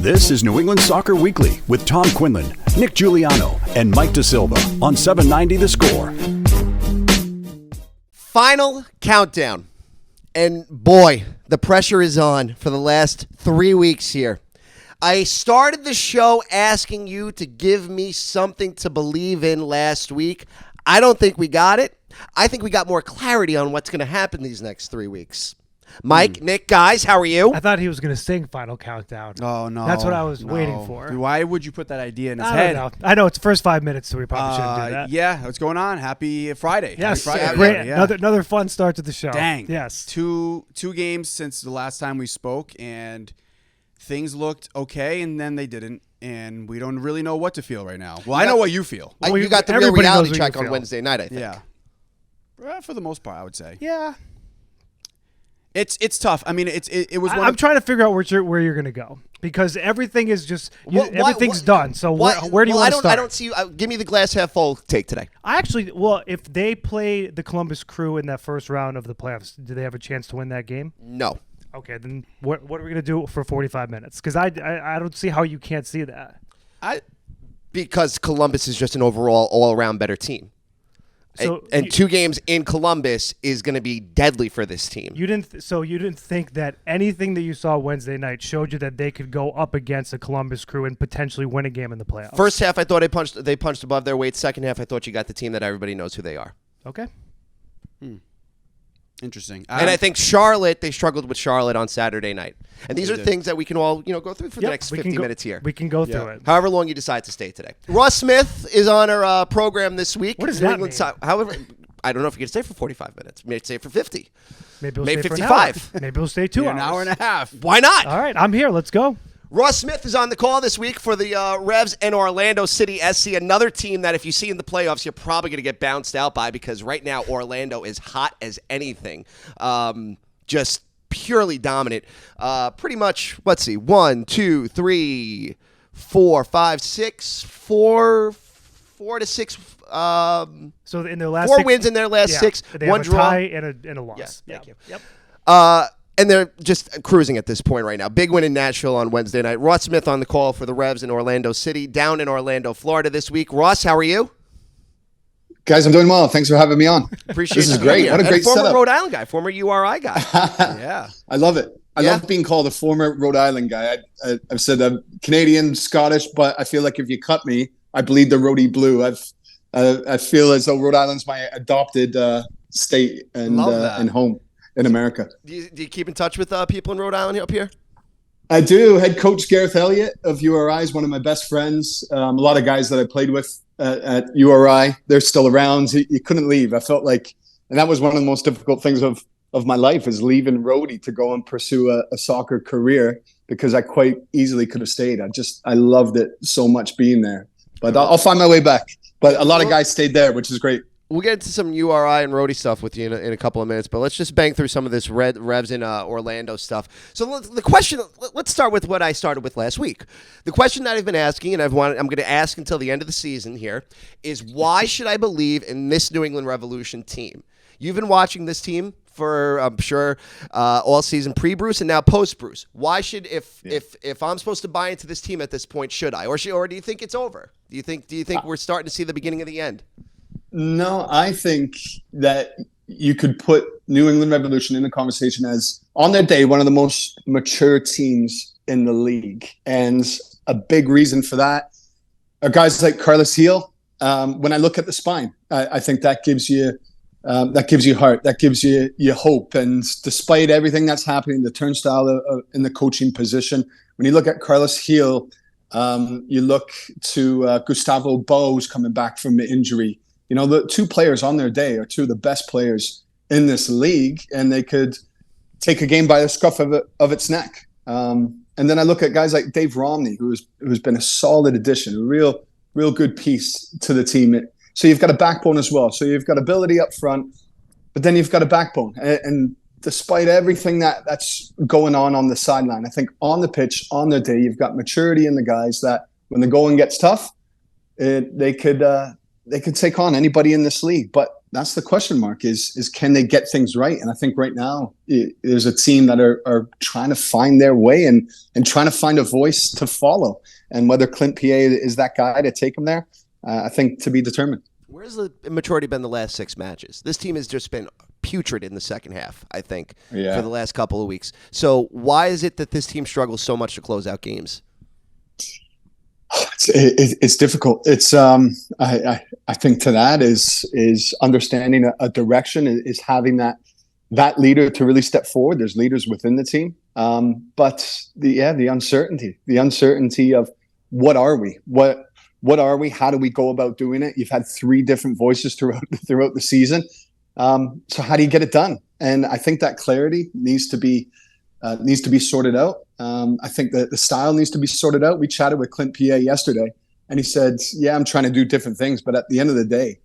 This is New England Soccer Weekly with Tom Quinlan, Nick Giuliano, and Mike DeSilva on 790 The Score. Final countdown. And boy, the pressure is on for the last 3 weeks here. I started the show asking you to give me something to believe in last week. I don't think we got it. I think we got more clarity on what's going to happen these next 3 weeks. Mike, Nick, guys, how are you? I thought he was going to sing Final Countdown. Oh, no. That's what I was waiting for. Why would you put that idea in his I head? don't know. I know it's the first 5 minutes, so we probably shouldn't do that. Yeah, what's going on? Happy Friday. Yes, Happy Friday. great. Yeah. Another fun start to the show. Dang. Yes. Two games since the last time we spoke, and things looked okay, and then they didn't, and we don't really know what to feel right now. Well, I know what you feel. You got the real everybody reality knows what check you on feel. Wednesday night, I think. Yeah. For the most part, I would say. Yeah. It's tough. I mean, it was. I'm trying to figure out where you're going to go because everything is just everything's done. So where do you want to start? I don't see you. Give me the glass half full take today. If they play the Columbus Crew in that first round of the playoffs, do they have a chance to win that game? No. Okay, then what are we going to do for 45 minutes? Because I don't see how you can't see that. Because Columbus is just an overall all-around better team. So and 2 games in Columbus is going to be deadly for this team. You didn't think that anything that you saw Wednesday night showed you that they could go up against a Columbus Crew and potentially win a game in the playoffs? First half, I thought they punched above their weight. Second half, I thought you got the team that everybody knows who they are. Okay. Interesting. And I think they struggled with Charlotte on Saturday night. And these are things that we can all go through for the next 50 minutes here. We can go through it. However long you decide to stay today. Ross Smith is on our program this week. What does that mean? However, I don't know if you can stay for 45 minutes. Maybe stay for 50. Maybe stay 55. Maybe we'll stay 2 hours. An hour and a half. Why not? All right, I'm here. Let's go. Ross Smith is on the call this week for the Revs and Orlando City SC, another team that if you see in the playoffs, you're probably going to get bounced out by because right now Orlando is hot as anything. Just purely dominant. Pretty much, let's see, 1, 2, 3, 4, 5, 6, 4 to 6. So in their last 4 wins in their last 6, they 1 have a draw, tie and a loss. Yes, thank you. Yep. And they're just cruising at this point right now. Big win in Nashville on Wednesday night. Ross Smith on the call for the Revs in Orlando City, down in Orlando, Florida this week. Ross, how are you? Guys, I'm doing well. Thanks for having me on. Appreciate this is great. What a great former setup. Rhode Island guy, former URI guy. Yeah. I love it. I love being called a former Rhode Island guy. I've said I'm Canadian, Scottish, but I feel like if you cut me, I bleed the Rhodey blue. I feel as though Rhode Island's my adopted state and home in America. Do you keep in touch with people in Rhode Island up here? I do. Head coach Gareth Elliott of URI is one of my best friends. A lot of guys that I played with at URI, they're still around. You couldn't leave. I felt like, and that was one of the most difficult things of my life is leaving Rhodey to go and pursue a soccer career because I quite easily could have stayed. I loved it so much being there. But I'll find my way back. But a lot of guys stayed there, which is great. We'll get into some URI and Rhodey stuff with you in a couple of minutes, but let's just bang through some of this Revs in Orlando stuff. So the question, let's start with what I started with last week. The question that I've been asking, and I'm going to ask until the end of the season here, is why should I believe in this New England Revolution team? You've been watching this team for, I'm sure, all season pre-Bruce and now post-Bruce. Why should, if I'm supposed to buy into this team at this point, should I? Or do you think it's over? Do you think we're starting to see the beginning of the end? No, I think that you could put New England Revolution in the conversation as, on their day, one of the most mature teams in the league. And a big reason for that are guys like Carlos Heel. When I look at the spine, I think that gives you heart, that gives you hope. And despite everything that's happening, the turnstile in the coaching position, when you look at Carlos Heel, you look to Gustavo Bowes coming back from the injury. You know, the 2 players on their day are 2 of the best players in this league, and they could take a game by the scruff of its neck. And then I look at guys like Dave Romney, who's been a solid addition, a real good piece to the team. So you've got a backbone as well. So you've got ability up front, but then you've got a backbone. And despite everything that's going on the sideline, I think on the pitch, on their day, you've got maturity in the guys that when the going gets tough, they could take on anybody in this league. But that's the question mark is can they get things right? And I think right now there's a team that are trying to find their way and trying to find a voice to follow. And whether Clint P.A. is that guy to take them there, I think to be determined. Where's the immaturity been the last 6 matches? This team has just been putrid in the second half, I think, for the last couple of weeks. So why is it that this team struggles so much to close out games? It's difficult. It's I think to that is understanding a direction, is having that leader to really step forward. There's leaders within the team, but the uncertainty of what are we? What are we? How do we go about doing it? You've had 3 different voices throughout the season. So how do you get it done? And I think that clarity needs to be sorted out. I think that the style needs to be sorted out. We chatted with Clint P.A. yesterday, and he said, yeah, I'm trying to do different things, but at the end of the day,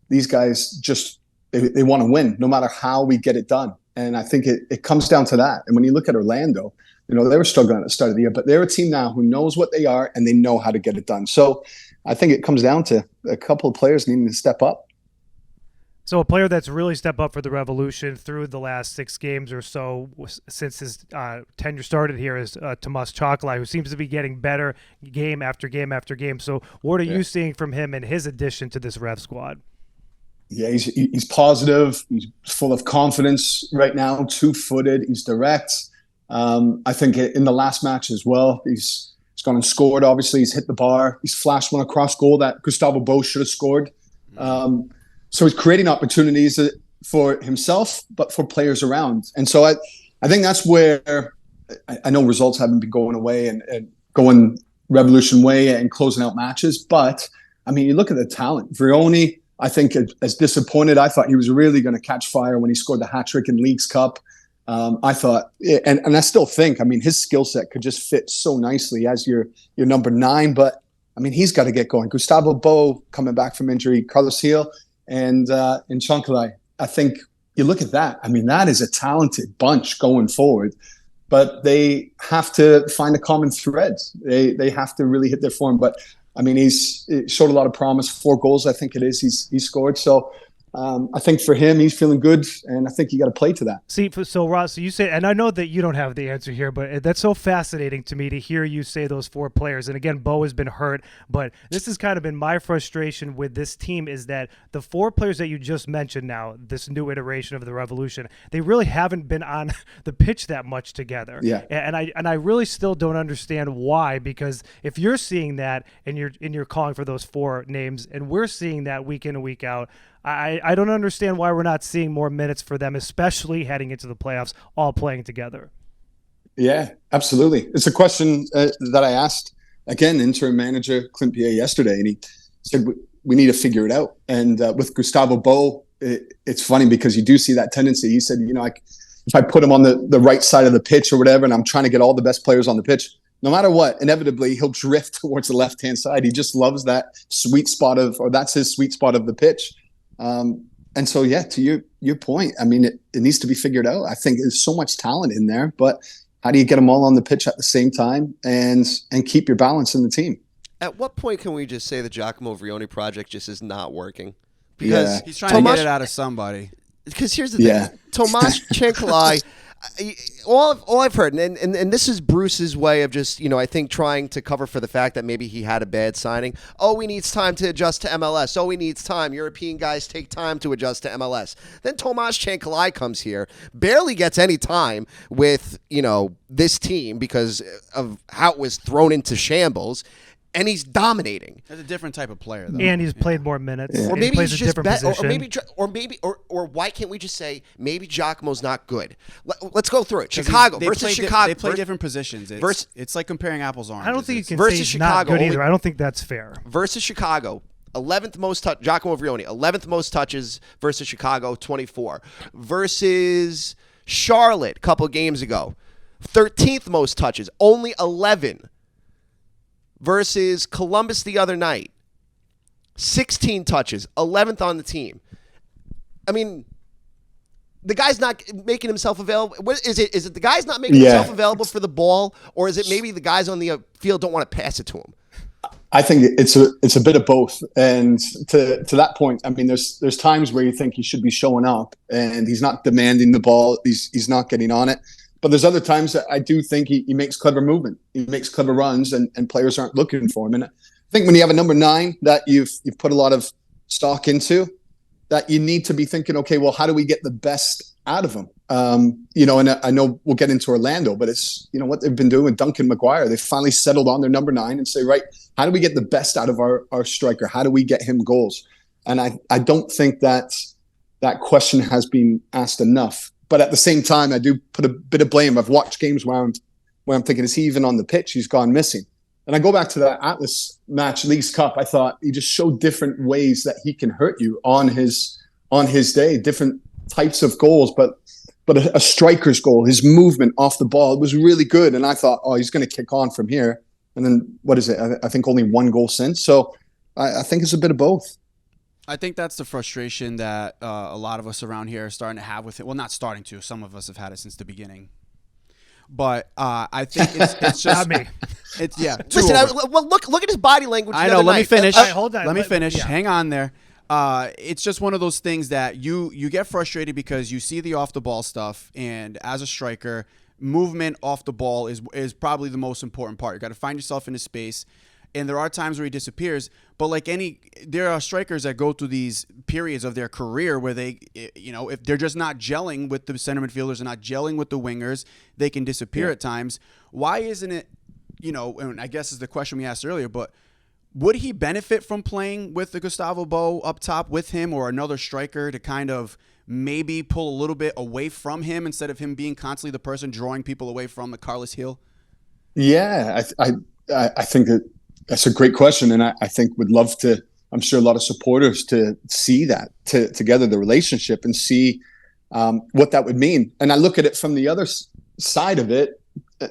these guys just, they want to win no matter how we get it done. And I think it comes down to that. And when you look at Orlando, they were struggling at the start of the year, but they're a team now who knows what they are and they know how to get it done. So I think it comes down to a couple of players needing to step up. So a player that's really stepped up for the Revolution through the last 6 games or so since his tenure started here is Tomas Chocolai, who seems to be getting better game after game after game. So what are you seeing from him and his addition to this Rev squad? Yeah, he's positive. He's full of confidence right now, 2-footed. He's direct. I think in the last match as well, he's gone and scored. Obviously, he's hit the bar. He's flashed one across goal that Gustavo Bo should have scored. So he's creating opportunities for himself, but for players around. And so I think that's where I know results haven't been going away and going Revolution way and closing out matches. But, I mean, you look at the talent. Vrioni, I think, as disappointed. I thought he was really going to catch fire when he scored the hat-trick in Leagues Cup. I thought, and I still think, I mean, his skill set could just fit so nicely as your number 9. But, I mean, he's got to get going. Gustavo Bo coming back from injury, Carlos Gil, and Chocolai. I think you look at that. I mean, that is a talented bunch going forward, but they have to find a common thread. They have to really hit their form. But I mean, he showed a lot of promise. 4 goals, I think it is. He scored. So I think for him, he's feeling good, and I think you got to play to that. See, so Ross, so you say, and I know that you don't have the answer here, but that's so fascinating to me to hear you say those 4 players. And again, Bo has been hurt, but this has kind of been my frustration with this team is that the 4 players that you just mentioned now, this new iteration of the Revolution, they really haven't been on the pitch that much together. Yeah. And I really still don't understand why, because if you're seeing that and you're calling for those 4 names, and we're seeing that week in and week out, I don't understand why we're not seeing more minutes for them, especially heading into the playoffs, all playing together. Yeah, absolutely. It's a question that I asked, again, interim manager Clint P.A. yesterday, and he said, we need to figure it out. And with Gustavo Bo, it's funny because you do see that tendency. He said, if I put him on the right side of the pitch or whatever, and I'm trying to get all the best players on the pitch, no matter what, inevitably he'll drift towards the left-hand side. He just loves that sweet spot that's his sweet spot of the pitch. And so, yeah, to your point, I mean, it needs to be figured out. I think there's so much talent in there, but how do you get them all on the pitch at the same time and keep your balance in the team? At what point can we just say the Giacomo Vrioni project just is not working? Because he's trying to get it out of somebody. Because here's the thing. Tomas Chocolai, all I've heard, and this is Bruce's way of just, I think trying to cover for the fact that maybe he had a bad signing. Oh, he needs time to adjust to MLS. Oh, he needs time. European guys take time to adjust to MLS. Then Tomas Chocolai comes here, barely gets any time with, this team because of how it was thrown into shambles. And he's dominating. That's a different type of player, though. And he's played more minutes. Or He maybe plays he's a just different position. or why can't we just say maybe Giacomo's not good? Let's go through it. Chicago versus Chicago. They play different positions. It's like comparing apples and oranges. I don't think you can versus say he's Chicago, not good either. I don't think that's fair. Versus Chicago, 11th most Giacomo Vrioni, 11th most touches versus Chicago, 24. Versus Charlotte a couple games ago, 13th most touches, only 11. Versus Columbus the other night, 16 touches, 11th on the team. I mean, the guy's not making himself available. What is it? Is it the guy's not making himself available for the ball, or is it maybe the guys on the field don't want to pass it to him? I think it's a bit of both. And to that point, I mean, there's times where you think he should be showing up and he's not demanding the ball. He's not getting on it. But there's other times that I do think he makes clever movement. He makes clever runs and players aren't looking for him. And I think when you have a number 9 that you've put a lot of stock into, that you need to be thinking, okay, well, how do we get the best out of him? And I know we'll get into Orlando, but it's, what they've been doing with Duncan McGuire. They finally settled on their number 9 and say, right, how do we get the best out of our striker? How do we get him goals? And I don't think that question has been asked enough. But at the same time, I do put a bit of blame. I've watched games where I'm thinking, is he even on the pitch? He's gone missing. And I go back to that Atlas match, Leagues Cup. I thought he just showed different ways that he can hurt you on his day, different types of goals. But a striker's goal, his movement off the ball, it was really good. And I thought, he's going to kick on from here. And then what is it? I think only 1 goal since. So I think it's a bit of both. I think that's the frustration that a lot of us around here are starting to have with it. Well, not starting to. Some of us have had it since the beginning. But I think it's just Not me. It's Listen, look at his body language. I know. Let me finish. Hold on. Let me finish. Yeah. Hang on there. It's just one of those things that you get frustrated because you see the off the ball stuff, and as a striker, movement off the ball is probably the most important part. You got to find yourself in a space. And there are times where he disappears, but there are strikers that go through these periods of their career where they, if they're just not gelling with the center midfielders and not gelling with the wingers, they can disappear at times. Why isn't it, and I guess is the question we asked earlier, but would he benefit from playing with the Gustavo Bo up top with him or another striker to kind of maybe pull a little bit away from him instead of him being constantly the person drawing people away from the Carlos Hill? Yeah, I think that. That's a great question, and I think would love to. I'm sure a lot of supporters to see that together, the relationship, and see what that would mean. And I look at it from the other side of it,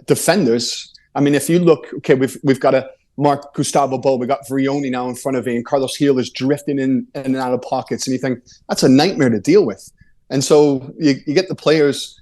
defenders. I mean, if you look, okay, we've got a Mark Gustavo Bo, we got Vrioni now in front of him, and Carlos Hill is drifting in and out of pockets, and you think that's a nightmare to deal with. And so you get the players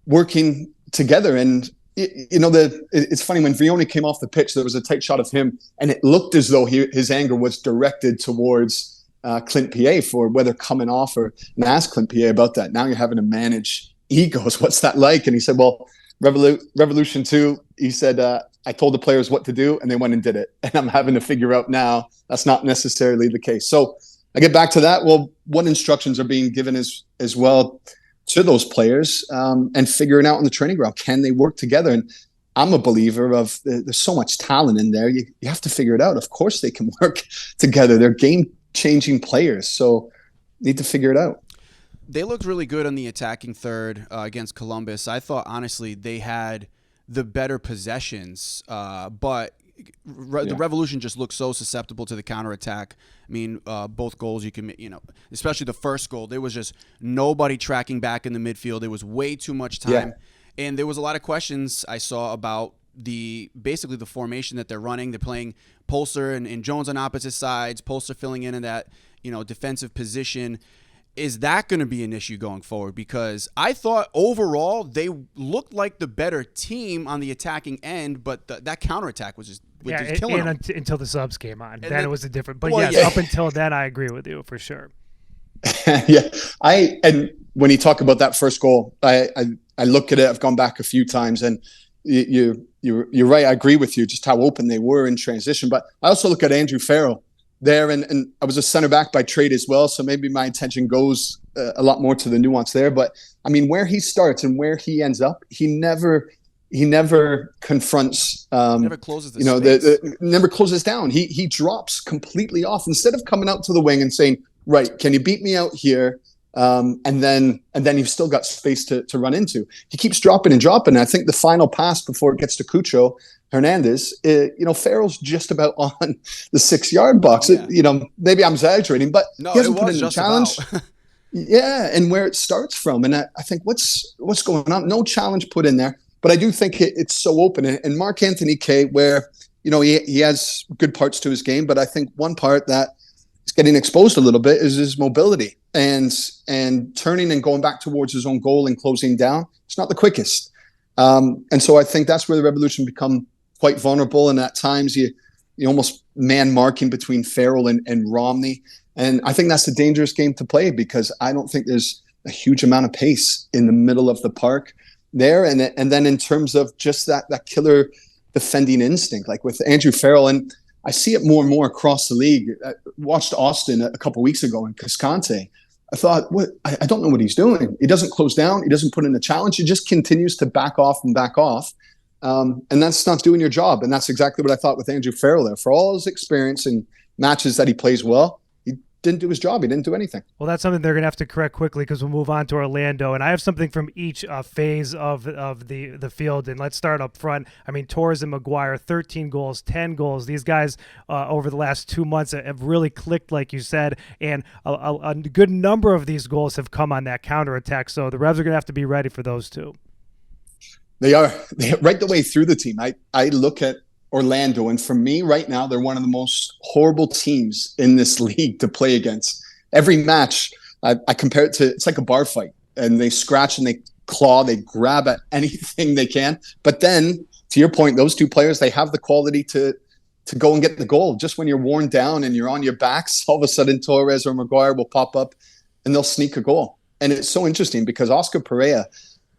working together and. It's funny when Vrioni came off the pitch, there was a tight shot of him, and it looked as though his anger was directed towards Clint Piet for whether coming off or and ask Clint Piet about that. Now you're having to manage egos. What's that like? And he said, well, Revolution 2, he said, I told the players what to do, and they went and did it. And I'm having to figure out now that's not necessarily the case. So I get back to that. Well, what instructions are being given as well to those players and figuring out on the training ground, can they work together? And I'm a believer of there's so much talent in there. You have to figure it out. Of course they can work together. They're game-changing players, so need to figure it out. They looked really good on the attacking third against Columbus. I thought, honestly, they had the better possessions, but the Revolution just looked so susceptible to the counterattack. I mean, both goals you can, especially the first goal, there was just nobody tracking back in the midfield. There was way too much time. Yeah. And there was a lot of questions I saw about basically the formation that they're running. They're playing Polster and Jones on opposite sides, Polster filling in that, defensive position. Is that going to be an issue going forward? Because I thought overall they looked like the better team on the attacking end, but that counterattack was just killing them. Until the subs came on. Then it was a different. But up until then, I agree with you for sure. Yeah, and when you talk about that first goal, I look at it. I've gone back a few times, and you're right. I agree with you just how open they were in transition. But I also look at Andrew Farrell there, and I was a center back by trade as well, so maybe my attention goes a lot more to the nuance there. But I mean, where he starts and where he ends up, he never confronts. Never closes the space. Never closes down. He drops completely off instead of coming out to the wing and saying, "Right, can you beat me out here?" And then you've still got space to run into. He keeps dropping and dropping. I think the final pass before it gets to Cucho Hernandez, Farrell's just about on the 6-yard box. Yeah. Maybe I'm exaggerating, but no, he hasn't put in a challenge. About. Yeah, and where it starts from. And I think what's going on? No challenge put in there, but I do think it's so open. And Mark Anthony Kaye, where he has good parts to his game, but I think one part that is getting exposed a little bit is his mobility and turning and going back towards his own goal and closing down. It's not the quickest. And so I think that's where the Revolution become quite vulnerable. And at times you almost man marking between Farrell and Romney. And I think that's a dangerous game to play because I don't think there's a huge amount of pace in the middle of the park there. And then in terms of just that killer defending instinct, like with Andrew Farrell, and I see it more and more across the league. I watched Austin a couple of weeks ago in Cascante. I thought, I don't know what he's doing. He doesn't close down. He doesn't put in a challenge. He just continues to back off and back off. And that's not doing your job. And that's exactly what I thought with Andrew Farrell there. For all his experience and matches that he plays well, he didn't do his job. He didn't do anything. Well, that's something they're going to have to correct quickly because we'll move on to Orlando. And I have something from each phase of the field. And let's start up front. I mean, Torres and Maguire, 13 goals, 10 goals. These guys over the last 2 months have really clicked, like you said. And a good number of these goals have come on that counterattack. So the Revs are going to have to be ready for those two. They are right the way through the team. I look at Orlando, and for me right now, they're one of the most horrible teams in this league to play against. Every match, I compare it to, it's like a bar fight, and they scratch and they claw, they grab at anything they can. But then, to your point, those two players, they have the quality to go and get the goal. Just when you're worn down and you're on your backs, all of a sudden Torres or Maguire will pop up and they'll sneak a goal. And it's so interesting because Oscar Pereira,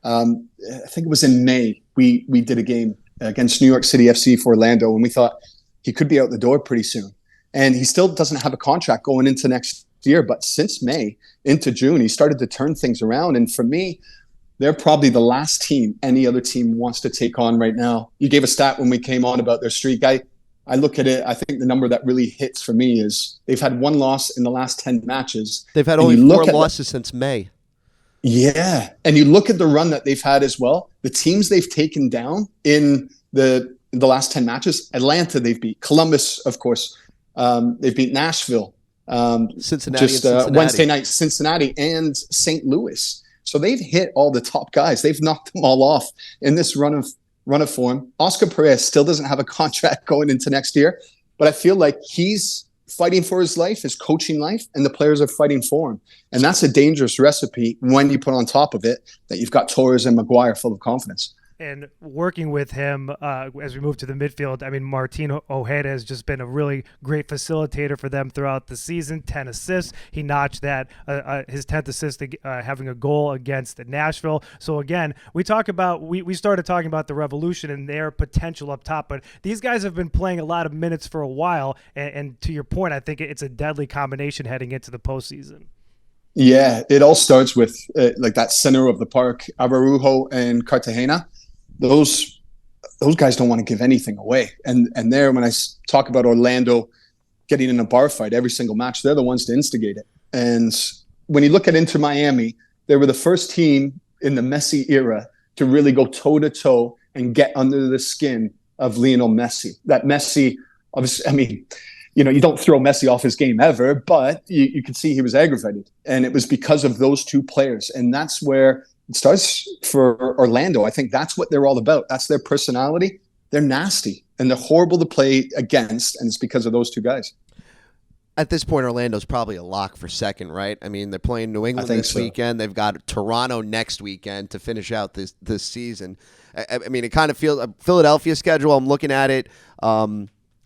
I think it was in May, we did a game against New York City FC for Orlando, and we thought he could be out the door pretty soon. And he still doesn't have a contract going into next year, but since May into June, he started to turn things around. And for me, they're probably the last team any other team wants to take on right now. You gave a stat when we came on about their streak. I look at it, I think the number that really hits for me is they've had one loss in the last 10 matches. They've had only 4 losses since May. Yeah. And you look at the run that they've had as well. The teams they've taken down in the last 10 matches, Atlanta they've beat, Columbus, of course. They've beat Nashville. Cincinnati. Wednesday night, Cincinnati and St. Louis. So they've hit all the top guys. They've knocked them all off in this run of form. Oscar Perez still doesn't have a contract going into next year, but I feel like he's fighting for his life, his coaching life, and the players are fighting for him. And that's a dangerous recipe when you put on top of it that you've got Torres and Maguire full of confidence. And working with him as we move to the midfield, I mean, Martin Ojeda has just been a really great facilitator for them throughout the season. 10 assists. He notched that, his 10th assist, having a goal against Nashville. So, again, we started talking about the Revolution and their potential up top, but these guys have been playing a lot of minutes for a while. And to your point, I think it's a deadly combination heading into the postseason. Yeah, it all starts with like that center of the park, Araujo and Cartagena. Those guys don't want to give anything away. And there, when I talk about Orlando getting in a bar fight every single match, they're the ones to instigate it. And when you look at Inter Miami, they were the first team in the Messi era to really go toe-to-toe and get under the skin of Lionel Messi. That Messi, obviously, I mean, you don't throw Messi off his game ever, but you could see he was aggravated. And it was because of those two players. And that's where it starts for Orlando. I think that's what they're all about. That's their personality. They're nasty and they're horrible to play against, and it's because of those two guys. At this point, Orlando's probably a lock for second, right? I mean, they're playing New England this weekend. They've got Toronto next weekend to finish out this season. I mean, it kind of feels Philadelphia schedule. I'm looking at it.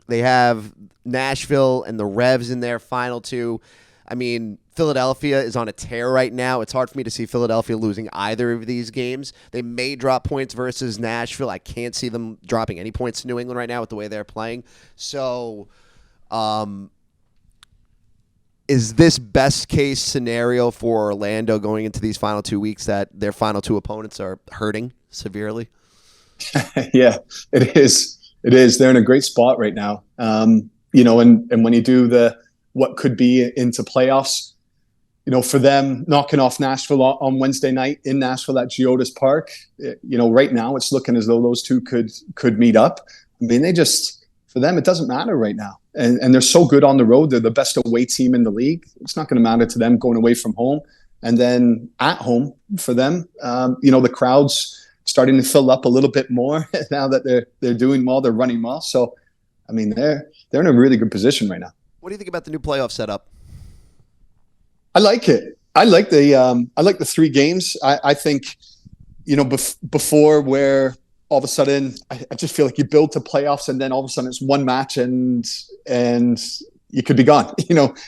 They have Nashville and the Revs in their final two. I mean, Philadelphia is on a tear right now. It's hard for me to see Philadelphia losing either of these games. They may drop points versus Nashville. I can't see them dropping any points to New England right now with the way they're playing. So, is this best case scenario for Orlando going into these final 2 weeks that their final two opponents are hurting severely? Yeah, it is. It is. They're in a great spot right now. And when you do what could be into playoffs, for them knocking off Nashville on Wednesday night in Nashville at Geodis Park, right now it's looking as though those two could meet up. I mean, for them, it doesn't matter right now. And they're so good on the road. They're the best away team in the league. It's not going to matter to them going away from home. And then at home for them, the crowd's starting to fill up a little bit more now that they're doing well, they're running well. So, I mean, they're in a really good position right now. What do you think about the new playoff setup? I like it. I like the 3 games. I think, before where all of a sudden, I just feel like you build to playoffs, and then all of a sudden it's one match and you could be gone.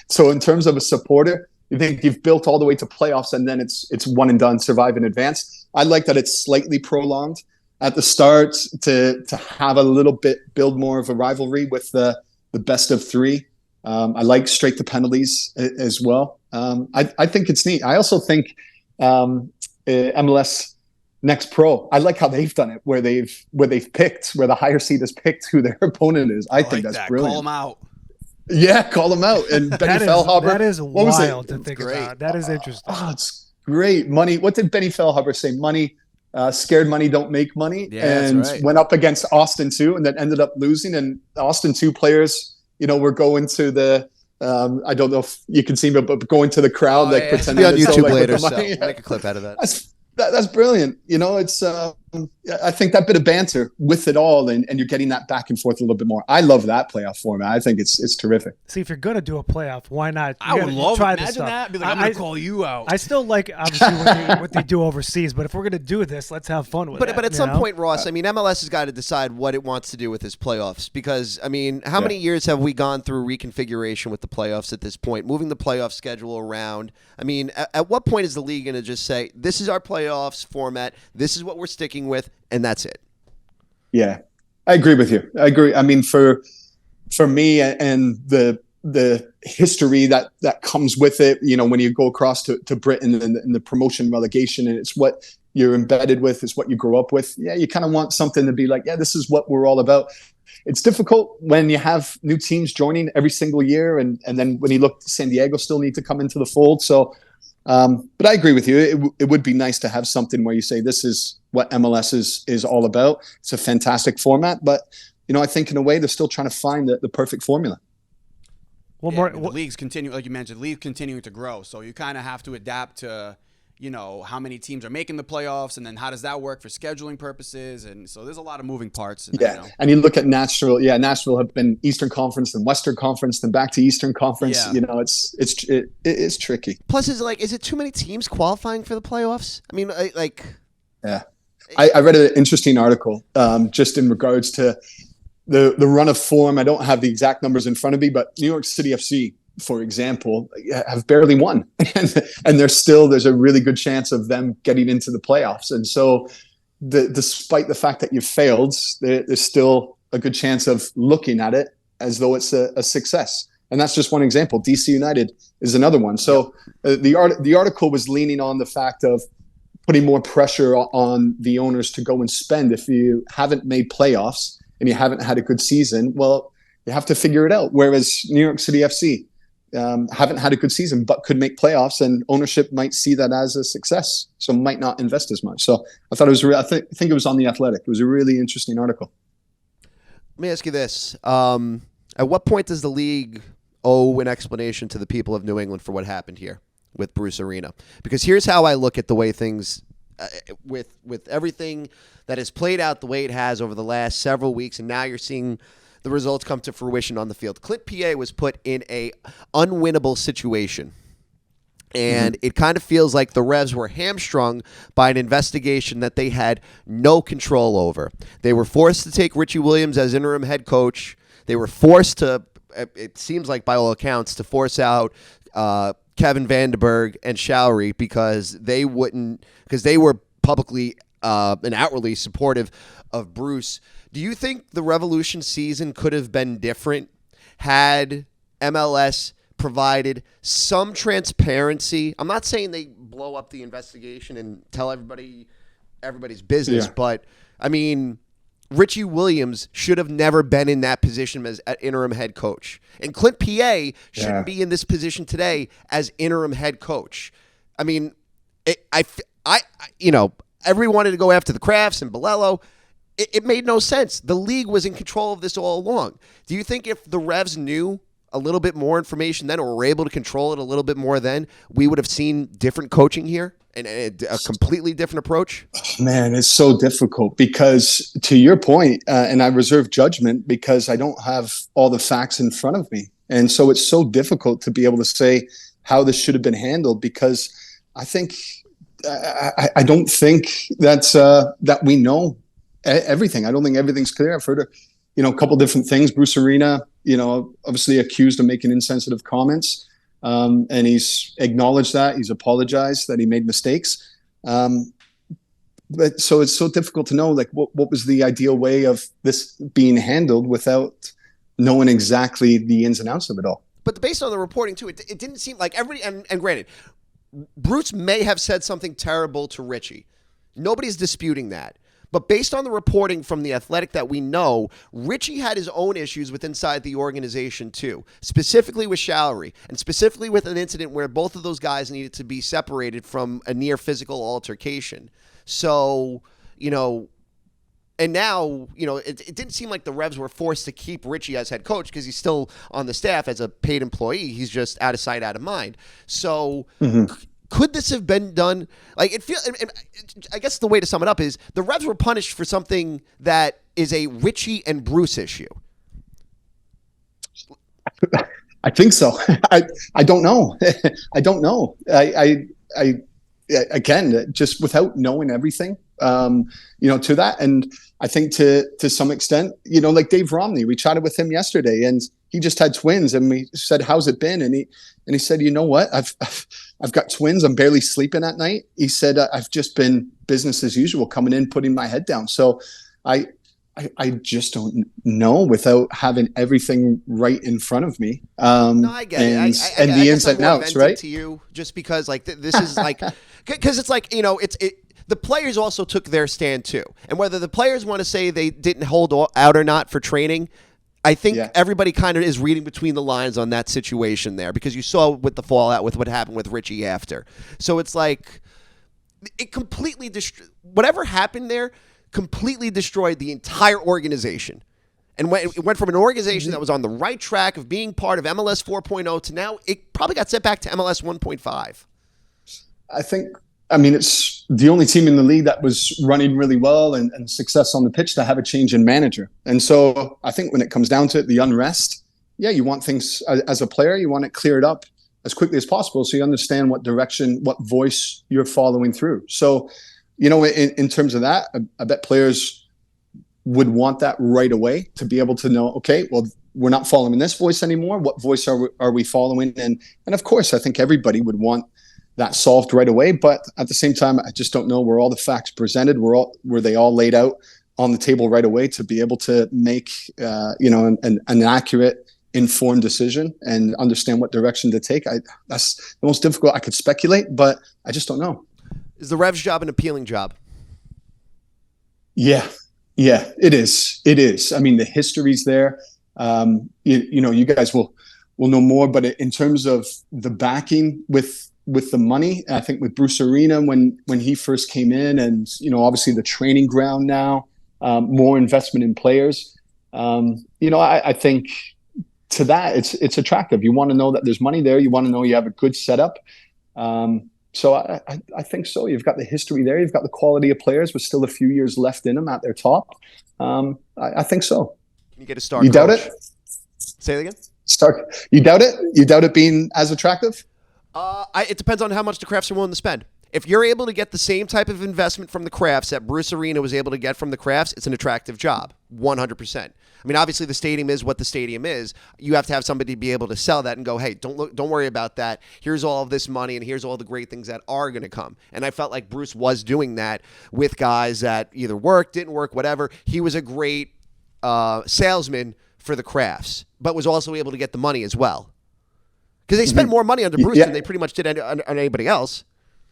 So in terms of a supporter, you think you've built all the way to playoffs, and then it's one and done, survive and advance. I like that it's slightly prolonged at the start to have a little bit, build more of a rivalry with the best of three. I like straight to penalties as well. I think it's neat. I also think MLS Next Pro, I like how they've done it, where they've picked, where the higher seed has picked who their opponent is. I think that's brilliant. Call them out. Yeah, call them out. And Benny Feilhaber. That is wild to think about. That is interesting. Oh, it's great. Money. What did Benny Feilhaber say? Money, scared money don't make money. Yeah, and that's right. Went up against Austin too, and then ended up losing. And Austin 2 players, were going to the I don't know if you can see me, but going to the crowd, pretending on to YouTube like, later. with the So money. we'll make a clip out of that. That's brilliant. It's I think that bit of banter with it all, and you're getting that back and forth a little bit more. I love that playoff format. I think it's terrific. See, if you're gonna do a playoff, why not? I would love try it. this Imagine stuff. that. Be like, I'm going to call you out. I still like, obviously, what they do overseas, but if we're gonna do this, let's have fun with it. But at some point, Ross, I mean, MLS has got to decide what it wants to do with its playoffs, because, I mean, how many years have we gone through reconfiguration with the playoffs at this point, moving the playoff schedule around? I mean, at what point is the league going to just say, this is our playoffs format, this is what we're sticking with, and that's it? Yeah, I agree with you. I agree. I mean, for me and the history that comes with it, when you go across to Britain and the promotion relegation, and it's what you're embedded with, it's what you grow up with. Yeah, you kind of want something to be like, yeah, this is what we're all about. It's difficult when you have new teams joining every single year, and then when you look, San Diego still need to come into the fold. So, but I agree with you. It would be nice to have something where you say this is what MLS is all about. It's a fantastic format, but I think in a way they're still trying to find the perfect formula. Well, The leagues continue, like you mentioned, leagues continuing to grow, so you kind of have to adapt to how many teams are making the playoffs, and then how does that work for scheduling purposes, and so there's a lot of moving parts. And you look at Nashville. Yeah, Nashville have been Eastern Conference, then Western Conference, then back to Eastern Conference. Yeah. It's tricky. Plus, is it too many teams qualifying for the playoffs? I mean, Yeah, I read an interesting article just in regards to the run of form. I don't have the exact numbers in front of me, but New York City FC, for example, have barely won, and there's a really good chance of them getting into the playoffs. And so, despite the fact that you failed, there's still a good chance of looking at it as though it's a success. And that's just one example. DC United is another one. So the article was leaning on the fact of putting more pressure on the owners to go and spend. If you haven't made playoffs and you haven't had a good season, well, you have to figure it out. Whereas New York City FC haven't had a good season but could make playoffs, and ownership might see that as a success, so might not invest as much. So I thought it was I think it was on The Athletic. It was a really interesting article. let me ask you this. At what point does the league owe an explanation to the people of New England for what happened here with Bruce Arena? Because here's how I look at the way things, with everything that has played out the way it has over the last several weeks, and now you're seeing the results come to fruition on the field. Clint PA was put in a unwinnable situation. And it kind of feels like the Revs were hamstrung by an investigation that they had no control over. They were forced to take Richie Williams as interim head coach. They were forced to, it seems like by all accounts, to force out Kevin Vandenberg and Showery because they were publicly and outwardly supportive of Bruce. Do you think the Revolution season could have been different had MLS provided some transparency? I'm not saying they blow up the investigation and tell everybody's business, but I mean, Richie Williams should have never been in that position as interim head coach, and Clint PA shouldn't be in this position today as interim head coach. I mean, everyone wanted to go after the Crafts and Bolello. It made no sense. The league was in control of this all along. Do you think if the Revs knew a little bit more information then, or were able to control it a little bit more then, we would have seen different coaching here and a completely different approach? Man, it's so difficult because, to your point, and I reserve judgment because I don't have all the facts in front of me. And so it's so difficult to be able to say how this should have been handled, because I think I don't think that we know everything. I don't think everything's clear. I've heard a couple different things. Bruce Arena, obviously accused of making insensitive comments, and he's acknowledged that. He's apologized that he made mistakes. But so it's so difficult to know, like, what was the ideal way of this being handled without knowing exactly the ins and outs of it all. But based on the reporting too, it didn't seem like and granted, Bruce may have said something terrible to Richie. Nobody's disputing that. But based on the reporting from The Athletic that we know, Richie had his own issues with inside the organization too, specifically with salary and specifically with an incident where both of those guys needed to be separated from a near physical altercation. So, and now, it didn't seem like the Revs were forced to keep Richie as head coach because he's still on the staff as a paid employee. He's just out of sight, out of mind. So could this have been done? Like, I guess the way to sum it up is the Revs were punished for something that is a Richie and Bruce issue. I think so. I don't know. I don't know. Again, just without knowing everything, to that. And I think to some extent, like Dave Romney, we chatted with him yesterday and he just had twins and we said, how's it been? And he said, you know what? I've got twins. I'm barely sleeping at night. He said, I've just been business as usual, coming in, putting my head down. So I just don't know without having everything right in front of me. No, I get it. And the ins and outs, right? To you, just because like this is like, because it's like the players also took their stand too, and whether the players want to say they didn't hold out or not for training, I think everybody kind of is reading between the lines on that situation there because you saw with the fallout with what happened with Richie after. So it's like it completely whatever happened there completely destroyed the entire organization. And when it went from an organization that was on the right track of being part of MLS 4.0 to now it probably got set back to MLS 1.5. It's the only team in the league that was running really well and success on the pitch to have a change in manager. And so I think when it comes down to it, the unrest, you want things as a player, you want it cleared up as quickly as possible so you understand what direction, what voice you're following through. So, in terms of that, I bet players would want that right away to be able to know, okay, well, we're not following this voice anymore. What voice are we following? And of course, I think everybody would want that solved right away. But at the same time, I just don't know were all the facts presented. Were they all laid out on the table right away to be able to make, an accurate, informed decision and understand what direction to take? That's the most difficult. I could speculate, but I just don't know. Is the Revs job an appealing job? Yeah, it is. It is. I mean, the history's there. You guys will know more, but in terms of the backing with the money, I think with Bruce Arena when he first came in and, obviously the training ground now, more investment in players. I think to that it's attractive. You want to know that there's money there. You want to know you have a good setup. So I think so. You've got the history there. You've got the quality of players with still a few years left in them at their top. I think so. You get a star. You coach. doubt it? Say it again. You doubt it? You doubt it being as attractive? It depends on how much the Crafts are willing to spend. If you're able to get the same type of investment from the Crafts that Bruce Arena was able to get from the Crafts, it's an attractive job, 100%. I mean, obviously the stadium is what the stadium is. You have to have somebody be able to sell that and go, hey, don't worry about that. Here's all of this money and here's all the great things that are going to come. And I felt like Bruce was doing that with guys that either worked, didn't work, whatever. He was a great salesman for the Crafts, but was also able to get the money as well. Because they spent more money under Bruce than they pretty much did on anybody else.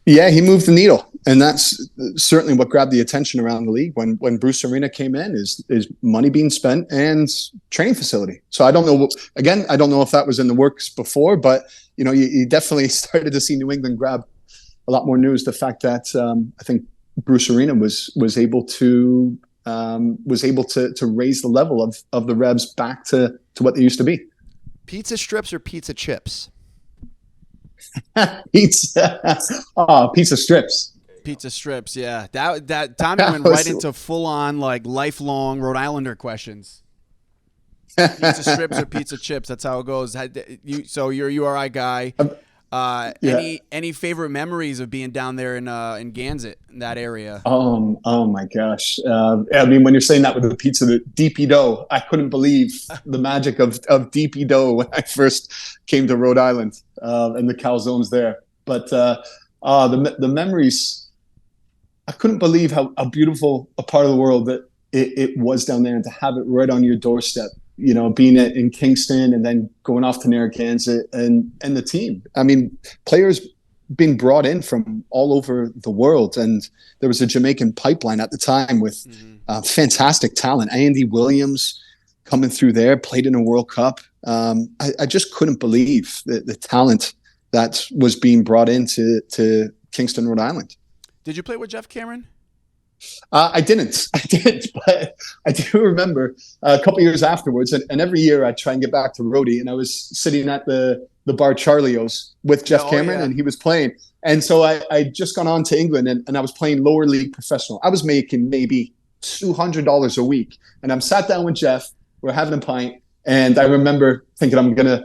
Yeah, he moved the needle, and that's certainly what grabbed the attention around the league when Bruce Arena came in. Is money being spent and training facility. So I don't know. Again, I don't know if that was in the works before, but you definitely started to see New England grab a lot more news. The fact that I think Bruce Arena was able to raise the level of the Revs back to what they used to be. Pizza strips or pizza chips? Pizza strips. Pizza strips, yeah. That Tommy went right into full on like lifelong Rhode Islander questions. Pizza strips or pizza chips? That's how it goes. So you're a URI guy. Any favorite memories of being down there in Gansett, in that area? Oh my gosh! I mean, when you're saying that with the pizza, the DP dough, I couldn't believe the magic of DP dough when I first came to Rhode Island and the calzones there. But the memories, I couldn't believe how beautiful a part of the world that it was down there, and to have it right on your doorstep. You know, being in Kingston and then going off to Narragansett and the team. I mean, players being brought in from all over the world. And there was a Jamaican pipeline at the time with fantastic talent. Andy Williams coming through there, played in a World Cup. I just couldn't believe the talent that was being brought into Kingston, Rhode Island. Did you play with Jeff Cameron? I didn't, but I do remember a couple of years afterwards, and every year I try and get back to Rhodey, and I was sitting at the bar Charlio's with Jeff Cameron, and he was playing. And so I just gone on to England, and I was playing lower league professional. I was making maybe $200 a week, and I'm sat down with Jeff, we're having a pint, and I remember thinking I'm going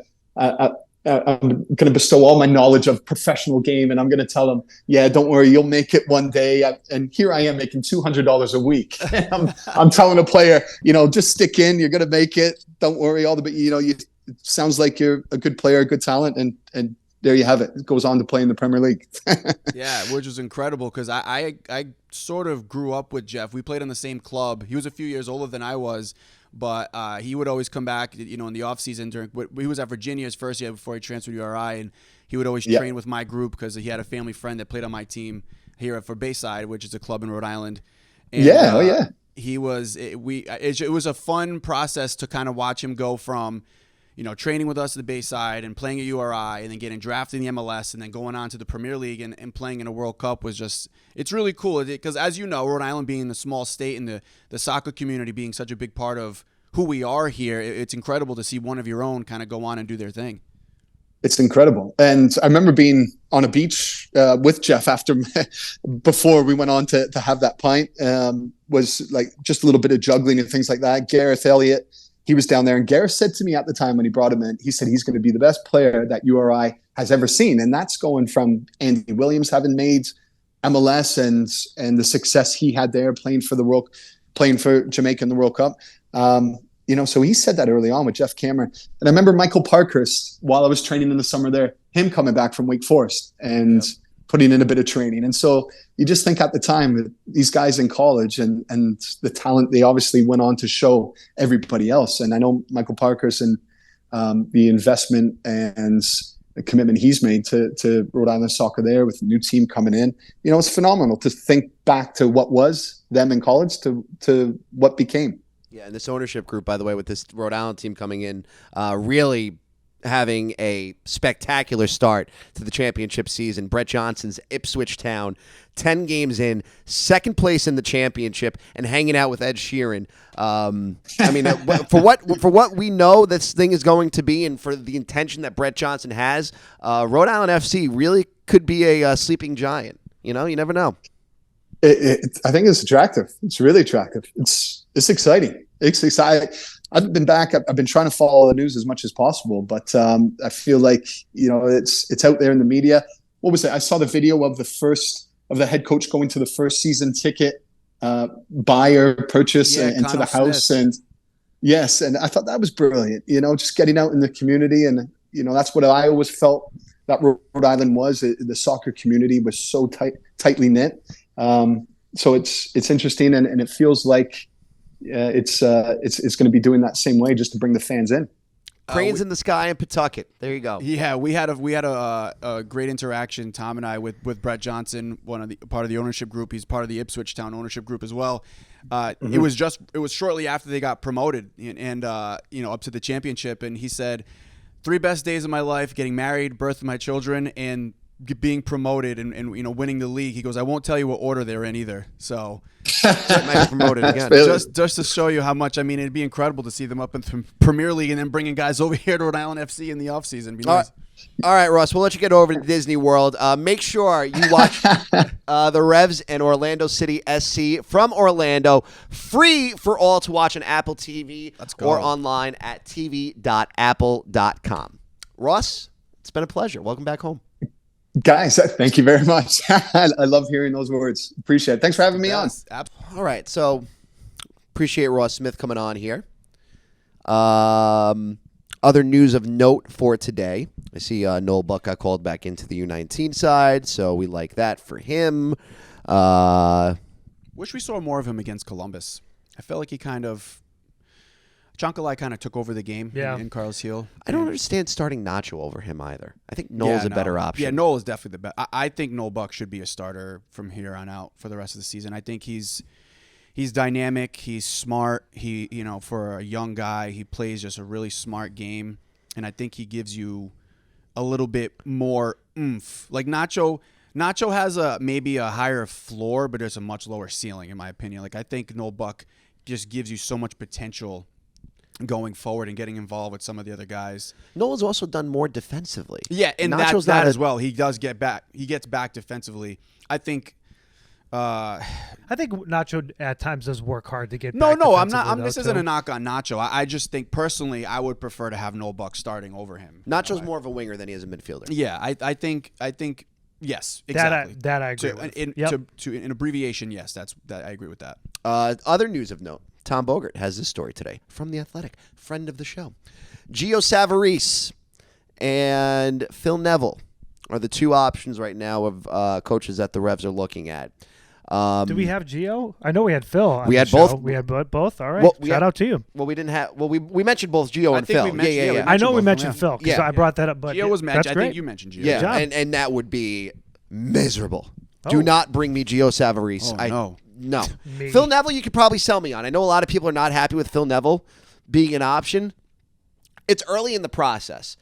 to bestow all my knowledge of professional game, and I'm going to tell them, yeah, don't worry, you'll make it one day. And here I am making $200 a week. I'm telling a player, just stick in, you're going to make it. Don't worry. It sounds like you're a good player, a good talent. And there you have it. It goes on to play in the Premier League. Yeah, which was incredible because I sort of grew up with Jeff. We played on the same club. He was a few years older than I was. But he would always come back, in the off season he was at Virginia his first year before he transferred to URI, and he would always train with my group because he had a family friend that played on my team here for Bayside, which is a club in Rhode Island. And, He was it was a fun process to kind of watch him go from, training with us at the Bayside and playing at URI and then getting drafted in the MLS and then going on to the Premier League and playing in a World Cup was just, it's really cool because as you know, Rhode Island being a small state and the soccer community being such a big part of who we are here, it's incredible to see one of your own kind of go on and do their thing. It's incredible. And I remember being on a beach with Jeff before we went on to have that pint, was like just a little bit of juggling and things like that. Gareth Elliott, he was down there, and Gareth said to me at the time when he brought him in, he said he's going to be the best player that URI has ever seen. And that's going from Andy Williams having made MLS and the success he had there playing for Jamaica in the World Cup. So he said that early on with Jeff Cameron. And I remember Michael Parkhurst, while I was training in the summer there, him coming back from Wake Forest and putting in a bit of training. And so you just think at the time that these guys in college and the talent they obviously went on to show everybody else. And I know Michael Parkhurst and the investment and the commitment he's made to Rhode Island soccer there with a new team coming in. It's phenomenal to think back to what was them in college to what became. Yeah, and this ownership group, by the way, with this Rhode Island team coming in, really having a spectacular start to the championship season. Brett Johnson's Ipswich Town, 10 games in, second place in the championship, and hanging out with Ed Sheeran. For what we know this thing is going to be, and for the intention that Brett Johnson has, Rhode Island FC really could be a sleeping giant. You never know. I think it's attractive. It's really attractive. It's exciting. It's exciting. I've been back. I've been trying to follow the news as much as possible, but I feel like it's out there in the media. What was it? I saw the video of the head coach going to the first season ticket buyer purchase into the house, and yes, and I thought that was brilliant. Just getting out in the community, and that's what I always felt that Rhode Island was. The soccer community was so tightly knit. So it's interesting, and it feels like it's going to be doing that same way just to bring the fans in. Cranes in the sky in Pawtucket. There you go. Yeah, we had a great interaction, Tom and I, with Brett Johnson, part of the ownership group. He's part of the Ipswich Town ownership group as well. It was shortly after they got promoted and up to the championship, and he said, 3 best days of my life: getting married, birth of my children, and being promoted and winning the league. He goes, I won't tell you what order they're in either. So might be promoted again. Just to show you how much. I mean, it'd be incredible to see them up in the Premier League and then bringing guys over here to Rhode Island FC in the offseason. It'd be nice. All right, Russ, we'll let you get over to Disney World. Make sure you watch the Revs and Orlando City SC from Orlando, free for all to watch on Apple TV or online at tv.apple.com. Russ, It's been a pleasure. Welcome back home. Guys, thank you very much. I love hearing those words. Appreciate it. Thanks for having me on. All right, so appreciate Ross Smith coming on here. Other news of note for today. I see Noel Buck got called back into the U19 side, so we like that for him. Wish we saw more of him against Columbus. I felt like he Chankalai kind of took over the game in Carlos Heel. I don't understand starting Nacho over him either. I think Noel's a better option. Yeah, Noel is definitely the best. I think Noel Buck should be a starter from here on out for the rest of the season. I think he's dynamic. He's smart. For a young guy, he plays just a really smart game, and I think he gives you a little bit more oomph. Like Nacho has maybe a higher floor, but there's a much lower ceiling, in my opinion. Like I think Noel Buck just gives you so much potential going forward and getting involved with some of the other guys. Noel's also done more defensively. Yeah, and Nacho's that as well. He does get back. He gets back defensively. I think Nacho at times does work hard to get No, back I'm not. This isn't too. a knock on Nacho. I just think personally, I would prefer to have Noel Buck starting over him. Nacho's more of a winger than he is a midfielder. Yeah, I think yes, exactly. That I agree with. In abbreviation, yes, that I agree with that. Other news of note: Tom Bogert has this story today from The Athletic, friend of the show. Gio Savarese and Phil Neville are the two options right now of coaches that the Revs are looking at. Do we have Gio? I know we had Phil. On we the had show. both. We had both. All right. Well, Shout out to you. Well, we didn't have. Well, we mentioned both Gio and Phil. Yeah. I know we mentioned Phil because I brought that up. But Gio was mentioned. that's I great. think you mentioned Gio. Yeah, and that would be miserable. Do not bring me Gio Savarese. No. Phil Neville, you could probably sell me on. I know a lot of people are not happy with Phil Neville being an option. It's early in the process.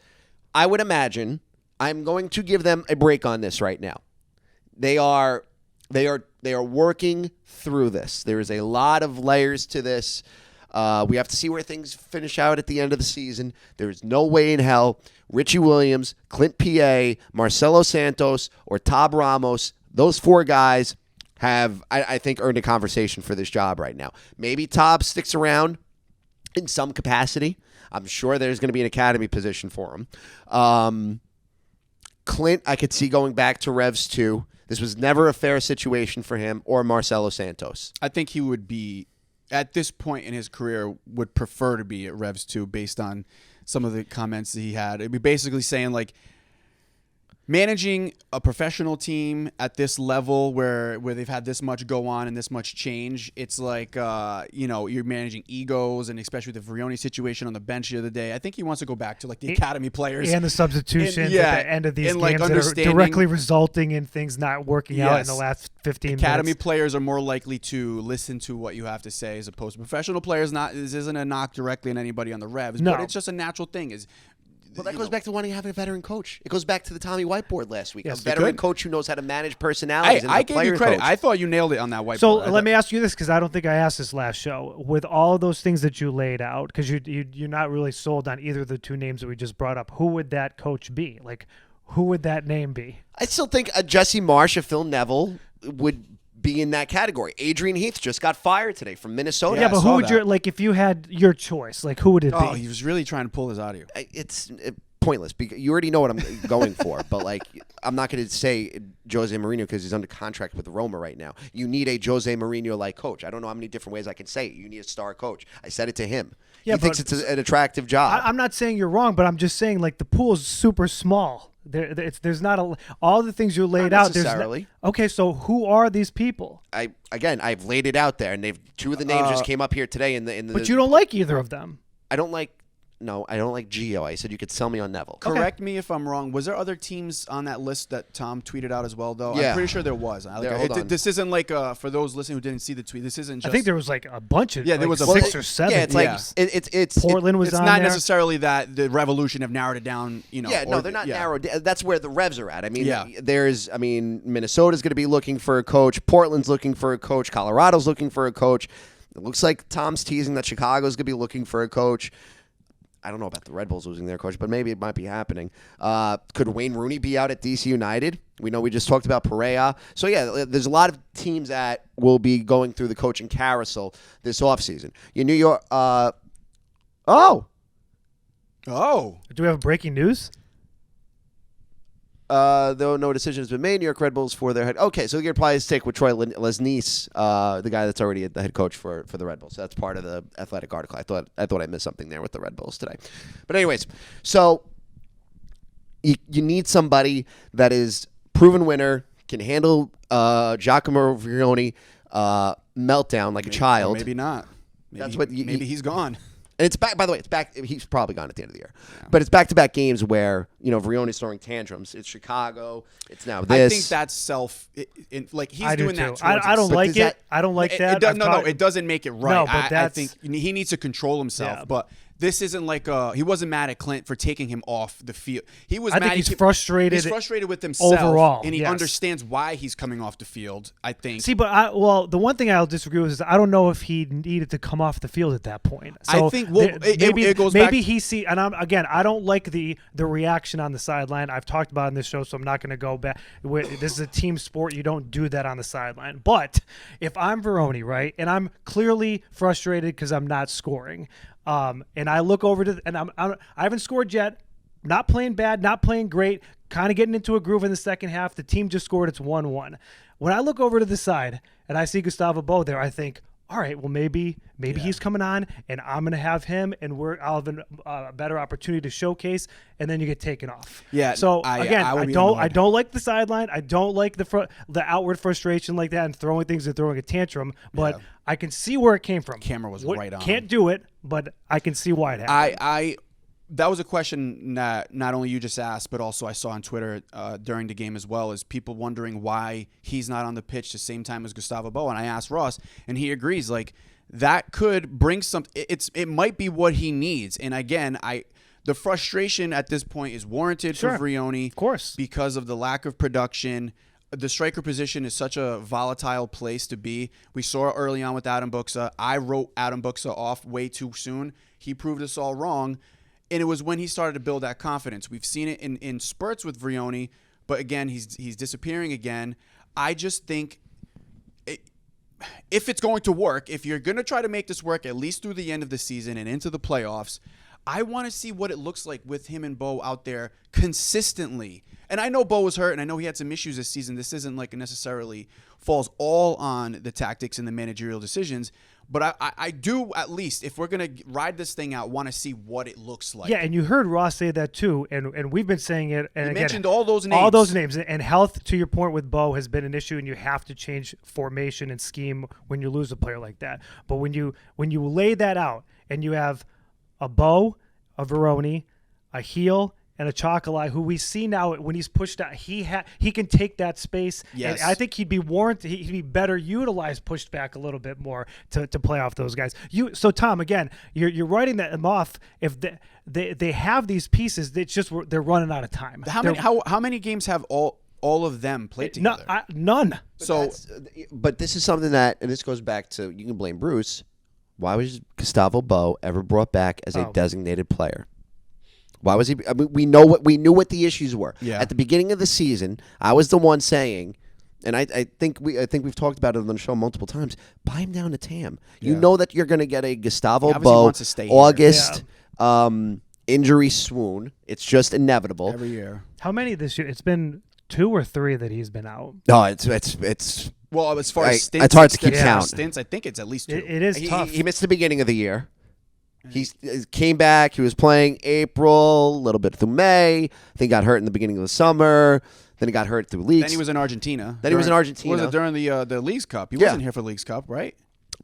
I would imagine I'm going to give them a break on this right now. They are working through this. There is a lot of layers to this. We have to see where things finish out at the end of the season. There is no way in hell Richie Williams, Clint P.A., Marcelo Santos, or Tab Ramos, those four guys have, I think, earned a conversation for this job right now. Maybe Tab sticks around in some capacity. I'm sure there's going to be an academy position for him. Clint, I could see going back to Revs too. This was never a fair situation for him or Marcelo Santos. I think he would be, at this point in his career, would prefer to be at Revs too, based on some of the comments that he had. It'd be basically saying like, managing a professional team at this level where they've had this much go on and this much change, it's like, you're managing egos, and especially with the Vrioni situation on the bench the other day. I think he wants to go back to like the academy players. And the substitutions at the end of these games that are directly resulting in things not working out in the last 15 minutes. Academy players are more likely to listen to what you have to say as opposed to professional players. This isn't a knock directly on anybody on the Revs, but it's just a natural thing. Well, that goes back to wanting to have a veteran coach. It goes back to the Tommy Whiteboard last week. Yes, a veteran coach who knows how to manage personalities. I gave you credit. Coach. I thought you nailed it on that whiteboard. So let me ask you this, because I don't think I asked this last show. With all those things that you laid out, because you're not really sold on either of the two names that we just brought up, who would that coach be? Like, who would that name be? I still think Jesse Marsh or Phil Neville would be in that category. Adrian Heath just got fired today from Minnesota. Yeah, but who would if you had your choice, like who would it be? Oh, he was really trying to pull this out of you. It's pointless because you already know what I'm going for. But like, I'm not going to say Jose Mourinho because he's under contract with Roma right now. You need a Jose Mourinho-like coach. I don't know how many different ways I can say it. You need a star coach. I said it to him. Yeah, he thinks it's an attractive job. I'm not saying you're wrong, but I'm just saying like the pool is super small. There's not all the things you laid out. Necessarily. Okay, so who are these people? I've laid it out there, and two of the names just came up here today in the. But you don't like either of them. I don't like Gio. I said you could sell me on Neville. Correct me if I'm wrong. Was there other teams on that list that Tom tweeted out as well, though? Yeah. I'm pretty sure there was. This isn't like, for those listening who didn't see the tweet, this isn't just... I think there was like a bunch of... Yeah, there was 6 or 7. Yeah, it's like... It's Portland was it's on not there. necessarily that the Revolution have narrowed it down, Yeah, no, they're not narrowed. That's where the Revs are at. I mean, Minnesota's going to be looking for a coach. Portland's looking for a coach. Colorado's looking for a coach. It looks like Tom's teasing that Chicago's going to be looking for a coach. I don't know about the Red Bulls losing their coach, but maybe it might be happening. Could Wayne Rooney be out at DC United? We know we just talked about Pereira. So, yeah, there's a lot of teams that will be going through the coaching carousel this offseason. New York Do we have breaking news? though no decision has been made, New York Red Bulls for their head. Okay, so you're going to probably stick with Troy Lesnice, the guy that's already the head coach for the Red Bulls. So that's part of the Athletic article. I thought I missed something there with the Red Bulls today. But anyways, so you need somebody that is proven winner, can handle Giacomo Vrioni meltdown like a child. Or maybe not. Maybe he's gone. And it's back. By the way, it's back. He's probably gone at the end of the year. Yeah. But it's back-to-back games where Vrioni's throwing tantrums. It's Chicago. It's now this. I think that's he's I doing do that. Too. I don't like it. I don't like that. It doesn't make it right. No, but I think he needs to control himself. Yeah. But this isn't like he wasn't mad at Clint for taking him off the field. He was. I think he's frustrated. He's frustrated with himself overall, and he understands why he's coming off the field. I think. See, but the one thing I'll disagree with is I don't know if he needed to come off the field at that point. So I think it goes maybe back. he see, and I don't like the reaction on the sideline. I've talked about it in this show, so I'm not going to go back. This is a team sport. You don't do that on the sideline. But if I'm Vrioni, right, and I'm clearly frustrated because I'm not scoring. And I look over and I haven't scored yet. Not playing bad, not playing great. Kind of getting into a groove in the second half. The team just scored. It's 1-1. When I look over to the side and I see Gustavo Bo there, I think, all right, well maybe he's coming on, and I'm gonna have him, and I'll have a better opportunity to showcase, and then you get taken off. Yeah. So I don't like the sideline. I don't like the outward frustration like that and throwing things and throwing a tantrum. But I can see where it came from. Camera was right on. Can't do it, but I can see why it happened. That was a question that not only you just asked, but also I saw on Twitter during the game as well, is people wondering why he's not on the pitch the same time as Gustavo Bo. And I asked Ross, and he agrees. Like, that could bring some. It might be what he needs. And again, the frustration at this point is warranted for Vrioni, of course, because of the lack of production. The striker position is such a volatile place to be. We saw it early on with Adam Buxa. I wrote Adam Buxa off way too soon. He proved us all wrong. And it was when he started to build that confidence. We've seen it in spurts with Vrioni, but again, he's disappearing again. I just think if it's going to work, if you're going to try to make this work at least through the end of the season and into the playoffs, I want to see what it looks like with him and Bo out there consistently. And I know Bo was hurt, and I know he had some issues this season. This isn't like necessarily falls all on the tactics and the managerial decisions. But I do, at least, if we're going to ride this thing out, want to see what it looks like. Yeah, and you heard Ross say that too, and we've been saying it. And he again, mentioned all those names. All those names. And health, to your point with Bo, has been an issue, and you have to change formation and scheme when you lose a player like that. But when you lay that out, and you have a Bo, a Vrioni, a Heel, and a Chocolate, who we see now when he's pushed out, he can take that space. Yes. And I think he'd be warranted. He'd be better utilized, pushed back a little bit more to play off those guys. So Tom, again, you're writing them off. If they have these pieces, it's just they're running out of time. How many games have all of them played together? None. But this is something that, and this goes back to, you can blame Bruce. Why was Gustavo Bo ever brought back as a designated player? Why was he? I mean, we knew what the issues were. Yeah. At the beginning of the season, I was the one saying, and I think we've talked about it on the show multiple times. Buy him down to TAM. You know that you're going to get a Gustavo Bo August injury swoon. It's just inevitable every year. How many this year? It's been 2 or 3 that he's been out. No, it's. Well, as far as stints, it's hard to keep count. Stints, I think it's at least 2. It is tough. He missed the beginning of the year. He came back. He was playing April, a little bit through May. I think he got hurt in the beginning of the summer. Then he got hurt through leagues. Then he was in Argentina. Was it during the Leagues Cup? He wasn't here for Leagues Cup, right?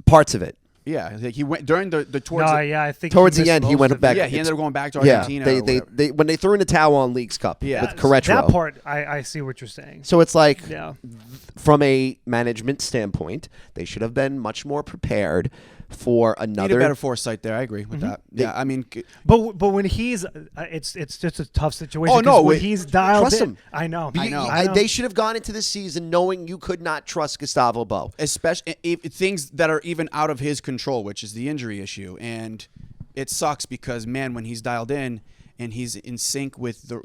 Parts of it. Yeah, he went during the towards. I think towards the end he went back. Yeah, he ended up going back to Argentina. Yeah, they when they threw in the towel on Leagues Cup with Querétaro. That part, I see what you're saying. So it's like, from a management standpoint, they should have been much more prepared for another. Need a better foresight there. I agree with that. Yeah, I mean, but when he's, it's just a tough situation. Oh no, when he's dialed trust in, him. I know. They should have gone into this season knowing you could not trust Gustavo Bo, especially if things that are even out of his control, which is the injury issue, and it sucks because when he's dialed in and he's in sync with the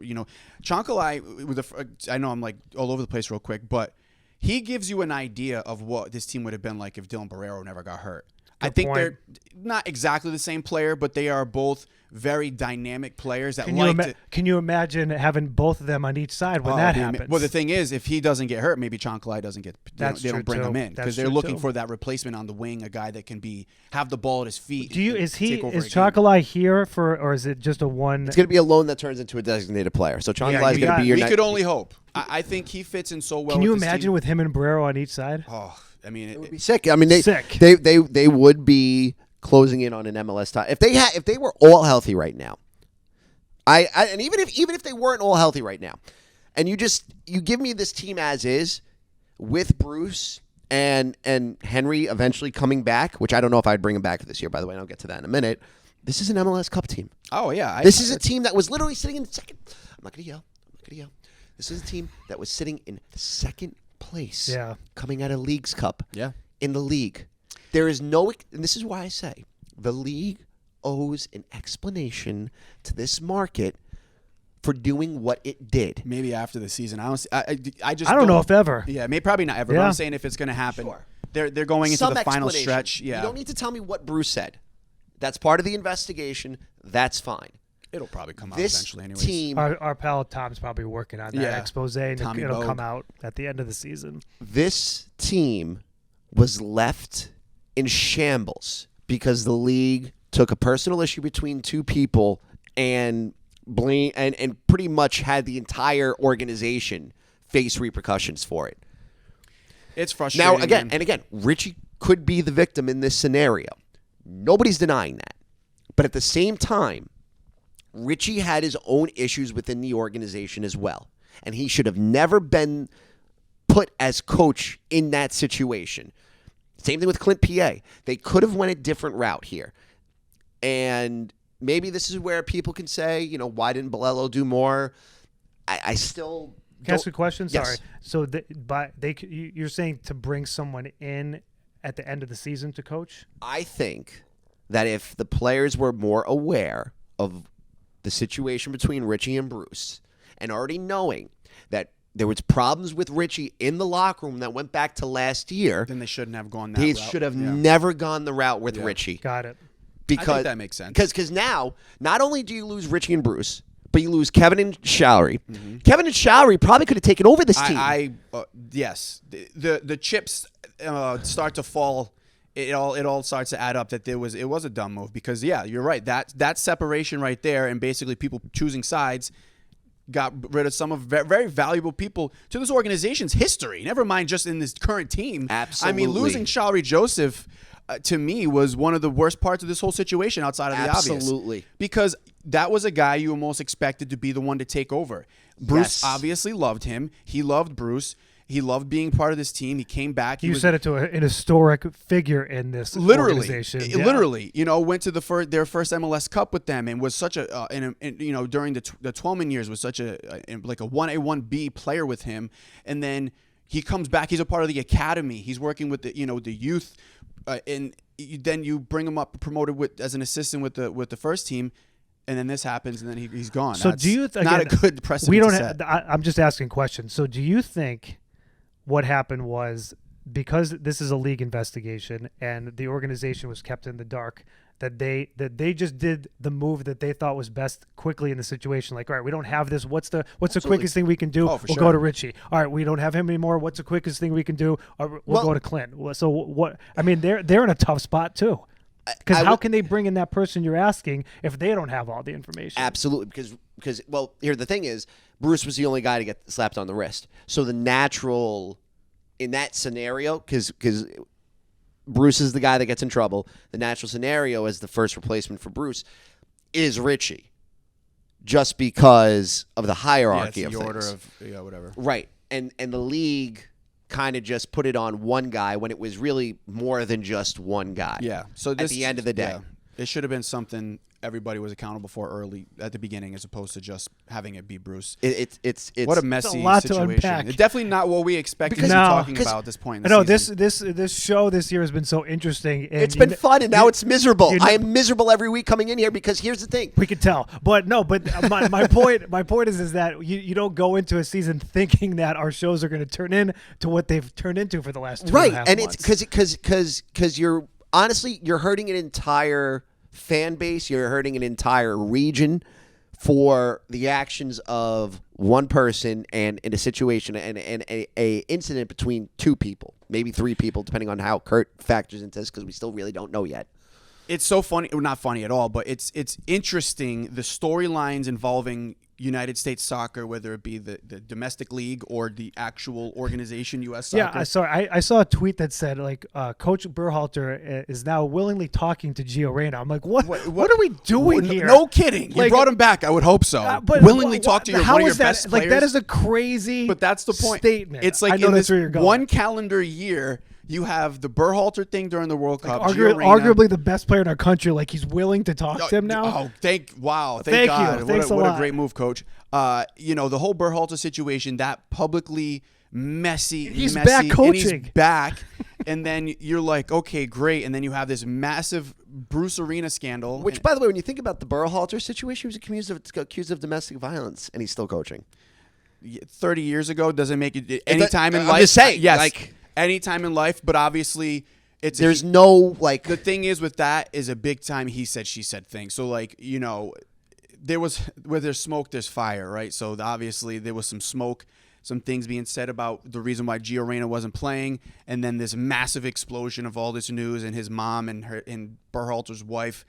Chancalay with I know I'm like all over the place real quick, but he gives you an idea of what this team would have been like if Dylan Barrero never got hurt. I think they're not exactly the same player, but they are both very dynamic players that Can you imagine having both of them on each side when that happens? Well, the thing is, if he doesn't get hurt, maybe Chancalay doesn't get. They don't bring him in because they're looking for that replacement on the wing, a guy that can have the ball at his feet. Is Chancalay here or is it just a one? It's going to be a loan that turns into a designated player. So Chancalay is going to be your. We could only hope. I think he fits in so well. Can you imagine with him and Barrero on each side? Oh, I mean, it would be sick. I mean, they would be closing in on an MLS tie if they were all healthy right now. And even if they weren't all healthy right now, and you give me this team as is with Bruce and Henry eventually coming back, which I don't know if I'd bring him back this year. By the way, and I'll get to that in a minute. This is an MLS Cup team. Oh yeah, this is a team that was literally sitting in second. I'm not gonna yell. This is a team that was sitting in second place. Yeah. Coming out of League's Cup. Yeah. In the league, there is no, and this is why I say the league owes an explanation to this market for doing what it did. Maybe after the season. I don't know if ever. Yeah, maybe probably not ever. Yeah. But I'm saying if it's going to happen. Sure. They're going into the final stretch. Yeah. You don't need to tell me what Bruce said. That's part of the investigation. That's fine. It'll probably come out This eventually anyways. Team, our pal Tom's probably working on that expose, and it'll come out at the end of the season. This team was left in shambles because the league took a personal issue between two people and pretty much had the entire organization face repercussions for it. It's frustrating. Now, again, Richie could be the victim in this scenario. Nobody's denying that. But at the same time, Richie had his own issues within the organization as well. And he should have never been put as coach in that situation. Same thing with Clint PA. They could have went a different route here. And maybe this is where people can say, why didn't Bolello do more? I still... Can I ask a question? Yes. Sorry. So you're saying to bring someone in at the end of the season to coach? I think that if the players were more aware of the situation between Richie and Bruce and already knowing that there was problems with Richie in the locker room that went back to last year, then they shouldn't have gone that route. They should have never gone the route with Richie. Got it. Because I think that makes sense. Because now, not only do you lose Richie and Bruce, but you lose Kevin and Showery. Mm-hmm. Kevin and Showery probably could have taken over this team. Yes. The chips start to fall. It all starts to add up that it was a dumb move because you're right, that separation right there and basically people choosing sides got rid of some of very valuable people to this organization's history. Never mind just in this current team. Absolutely. I mean, losing Showery Joseph to me was one of the worst parts of this whole situation outside of the obvious. Absolutely. Because that was a guy you almost expected to be the one to take over. Bruce obviously loved him. He loved Bruce. He loved being part of this team. He came back. You said it to an historic figure in this organization. Literally, went to their first MLS Cup with them and was such a during the Twellman years was such a like a 1A 1B player with him. And then he comes back. He's a part of the academy. He's working with the youth, and then you bring him up promoted as an assistant with the first team. And then this happens, and then he's gone. So do you? Not a good precedent to set. I'm just asking questions. So do you think what happened was because this is a league investigation and the organization was kept in the dark, that they just did the move that they thought was best quickly in the situation? Like, all right, we don't have this. What's the quickest thing we can do? We'll go to Richie. All right, we don't have him anymore. What's the quickest thing we can do? We'll go to Clint. So what? I mean, they're in a tough spot too. Because how can they bring in that person you're asking if they don't have all the information? Absolutely, because here the thing is, Bruce was the only guy to get slapped on the wrist. So the natural in that scenario, because Bruce is the guy that gets in trouble, the natural scenario as the first replacement for Bruce is Richie, just because of the hierarchy of the things. order of whatever. Right, and the league kind of just put it on one guy when it was really more than just one guy. Yeah. So at the end of the day, it should have been something everybody was accountable for early at the beginning, as opposed to just having it be Bruce. It's what a messy lot situation. to unpack. It's definitely not what we expected to be talking about at this point. In the season. This show this year has been so interesting. And it's been fun, and now it's miserable. I am miserable every week coming in here because here's the thing. We can tell, but my point is that you don't go into a season thinking that our shows are going to turn into what they've turned into for the last 2.5 months. And it's because you're honestly, you're hurting an entire fan base. You're hurting an entire region for the actions of one person and in a situation and a incident between two people, maybe three people, depending on how Kurt factors into this, because we still really don't know yet. It's so funny, well, not funny at all, but it's interesting, the storylines involving United States soccer, whether it be the domestic league or the actual organization, U.S. Soccer. Yeah, I saw a tweet that said, like, Coach Berhalter is now willingly talking to Gio Reyna. I'm like, what are we doing here? No kidding. You Like, brought him back. I would hope so. But willingly talk to one of your is that, best like, players. that is a crazy But that's the point. statement. It's like I know in that's this where you're going. one calendar year, you have the Berhalter thing during the World Cup. Gio Reyna. Arguably the best player in our country, like he's willing to talk to him now. Oh, thank Thank God. you. Thanks a What lot. a great move, Coach. The whole Berhalter situation, that publicly messy. He's messy, back and coaching. he's back. And then you're like, okay, great. And then you have this massive Bruce Arena scandal. Which, by the way, when you think about the Berhalter situation, he was accused of domestic violence, and he's still coaching. 30 years ago doesn't make it any time in I'm life. just saying, yes, like, any time in life, but obviously there's no, like, the thing is with that is a big time he said she said thing. So like, there was where there's smoke there's fire, right? So obviously there was some smoke, some things being said about the reason why Gio Reyna wasn't playing, and then this massive explosion of all this news and his mom and Berhalter's wife.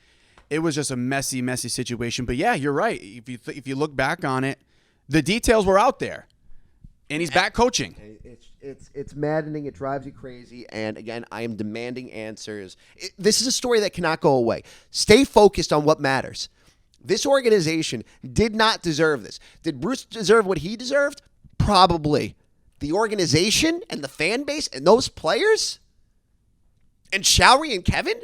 It was just a messy situation. But yeah, you're right. If you look back on it, the details were out there, and he's back coaching. It's maddening. It drives you crazy. And again, I am demanding answers. This is a story that cannot go away. Stay focused on what matters. This organization did not deserve this. Did Bruce deserve what he deserved? Probably. The organization and the fan base and those players and Showery and Kevin,